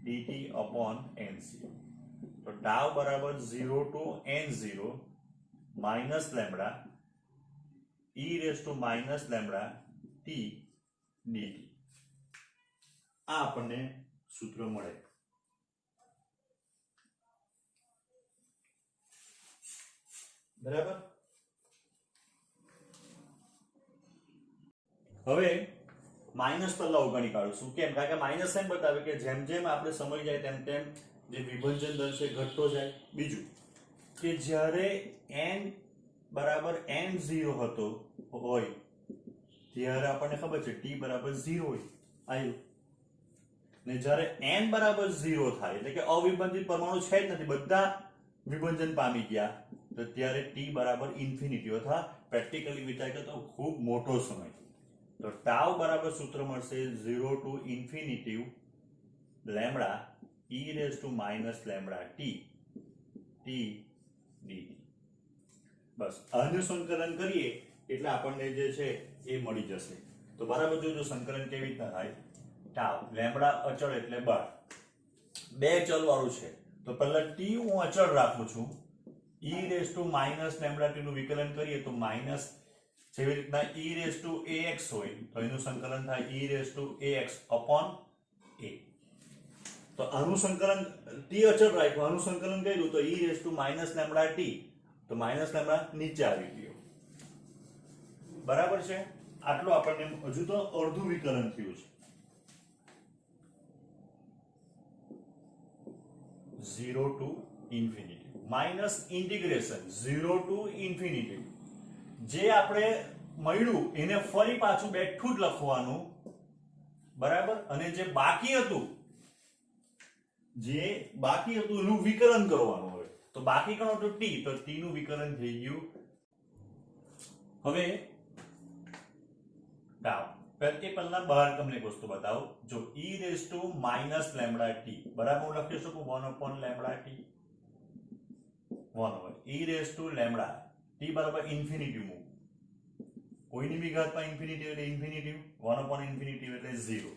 dt upon n0. તો ટાઉ બરાબર 0 to n0 minus lambda e raised to minus lambda t dt. આ આપણને સૂત્ર મળે. બરાબર. હવે માઇનસ પહેલા ઉગાડી કાઢીશું. કેમ? કારણ કે માઇનસ એમ બતાવે કે જેમ જેમ આપણે સમય જાય તેમ તેમ જે વિભજન દર છે ઘટતો જાય. બીજું કે જ્યારે n બરાબર n0 હતો હોય ત્યારે આપણને ખબર છે t બરાબર 0 હોય આવ્યું, ને જ્યારે n બરાબર 0 થાય એટલે કે અવિભાજિત પરમાણુ છે જ નથી, બધા વિભજન પામી ગયા, તો ત્યારે t બરાબર ઇન્ફિનિટી, અથવા પ્રેક્ટિકલી વિચાર કરતો ખૂબ મોટો સમય. તો ટાઉ બરાબર સૂત્ર મળશે 0 to infinity lambda e raised to minus lambda t dt. બસ આનું સંકલન કરીએ એટલે આપણને જે છે એ મળી જશે. તો બરાબર જોજો સંકલન કેવી રીતના થાય. ટાઉ લેમ્બડા અચળ એટલે બળ, બે ચલ વાળું છે, તો પહેલા t હું અચળ રાખું છું, e raised to minus lambda t નું વિકલન કરીએ તો માઇનસ, જેવી રીતના e raised to ax હોય તો એનું સંકલન થાય e raised to ax upon a. તો આનું સંકલન t અચળ રાખ્યું, આનું સંકલન કર્યું તો e raised to minus lambda t, તો માઇનસ લેમ્બડા નીચે આવી ગયો. બરાબર છે. આટલું આપણને હજુ તો અડધું વિકલન થયું છે. 0 to infinity minus integration 0 to infinity. જે આપણે મળ્યું એને ફરી પાછું બેઠું જ લખવાનું, બરાબર, અને જે બાકી હતું એનું વિકલન કરવાનું. હવે તો બાકી ગણો તો t, તો t નું વિકલન થઈ ગયું. હવે ટાઉ એ પહેલા બહાર તમને એક વસ્તુ બતાવું. જો e raised to minus lambda t બરાબર હું લખી શકું 1 upon lambda t, 1 over e raised to lambda t બરાબર ઇન્ફિનિટી મૂક, કોઈની બી ઘાતમાં ઇન્ફિનિટી એટલે ઇન્ફિનિટી, 1 upon ઇન્ફિનિટી એટલે 0.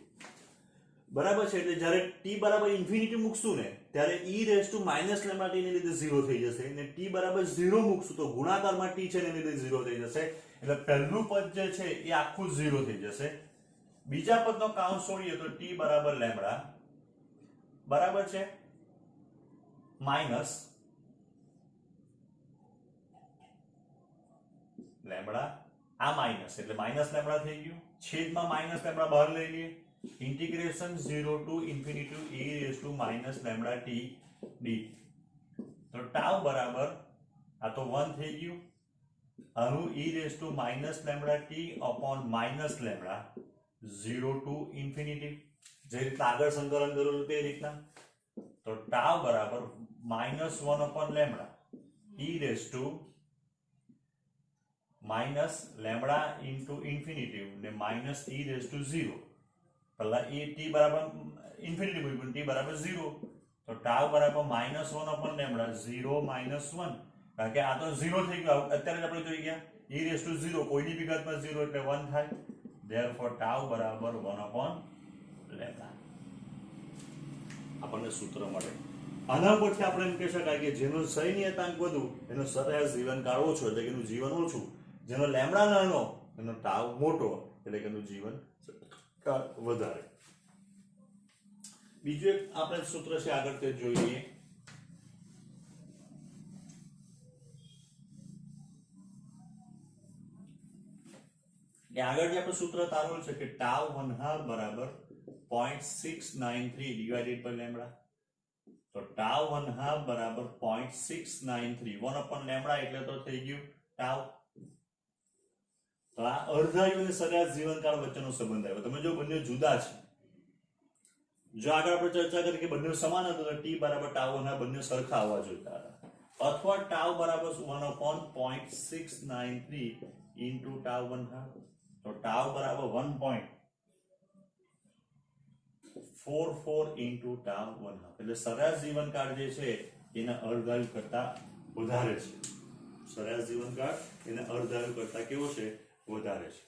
બરાબર છે. એટલે જ્યારે t બરાબર ઇન્ફિનિટી મૂકશું ને ત્યારે e raised to minus lambda t ને લીધે 0 થઈ જશે, અને t બરાબર 0 મૂકશું તો ગુણાકારમાં t છે ને લીધે 0 થઈ જશે, એટલે પહેલું પદ જે છે એ આખું 0 થઈ જશે. બીજા પદનો કાઉન્ટ છોડીએ તો t બરાબર લેમ્બડા, બરાબર છે, માઇનસ લેમ્બડા, આ માઇનસ એટલે માઇનસ લેમ્બડા થઈ ગયું, છેદમાં માઇનસ લેમ્બડા બહાર લઈ લઈએ, integration 0 to infinity e raise to minus lambda t dt. તો ટાઉ બરાબર આ તો 1 થઈ ગયું, આનું e raise to minus lambda t upon minus lambda 0 to infinity, જે રીતના આગળ સંકલન કરેલું તે રીતના. તો ટાઉ બરાબર -1 upon lambda e raise to minus lambda into infinity ને માઇનસ e રેઝ ટુ 0. પહેલા એ t બરાબર ઇન્ફિનિટી મૂક્યું, t બરાબર 0, તો ટાઉ બરાબર -1 અપોન લેમ્બડા 0 - 1, કારણ કે આ તો 0 થઈ ગયું, અત્યારે જ આપણે જોઈ ગયા e રેઝ ટુ 0, કોઈની વિગતમાં 0 એટલે 1 થાય, ધેરફોર ટાઉ બરાબર 1 અપોન લેમ્બડા. આપણને સૂત્ર મળે. આના પરથી આપણે એમ કહી શકાય કે જેનો સહી નિયતાંક વધુ એનો સરેરાશ જીવનકાળ ઓછો, એટલે કે એનું જીવન ઓછું. જેનો લેમ્બડા નાનો એનો ટાઉ મોટો, એટલે કે એનું જીવન વધારે. બીજું એક આપણે સૂત્ર છે આગળ તે જોઈએ. આગળ જે આપણે સૂત્ર તારવેલું છે કે ટાઉ 1/2 બરાબર 0.693 ડિવાઇડેડ બાય લેમ્બડા. તો ટાઉ 1/2 બરાબર 0.693, 1 અપોન લેમ્બડા એટલે તો થઈ ગયું ટાઉ. તો આ અર્ધાયુ અને સરેરાશ જીવનકાળ વચ્ચેનો સંબંધ આવ્યો. તમે જો બંને જુદા છે, જો આગળ આપણે ચર્ચા કરી કે બંને સમાન હતો તો ટી બરાબર ટાઉ ના બંને સરખા આવવા જોઈતા હતા, અથવા ટાઉ બરાબર 1/0.693 ઇન્ટુ ટાઉ 1/2, તો ટાઉ બરાબર 1.44 ઇન્ટુ ટાઉ 1/2, એટલે સરેરાશ જીવનકાળ જે છે એના અર્ધાયુ કરતા વધારે છે. સરેરાશ જીવનકાળ એના અર્ધાયુ કરતા કેવો છે? વધારે છે.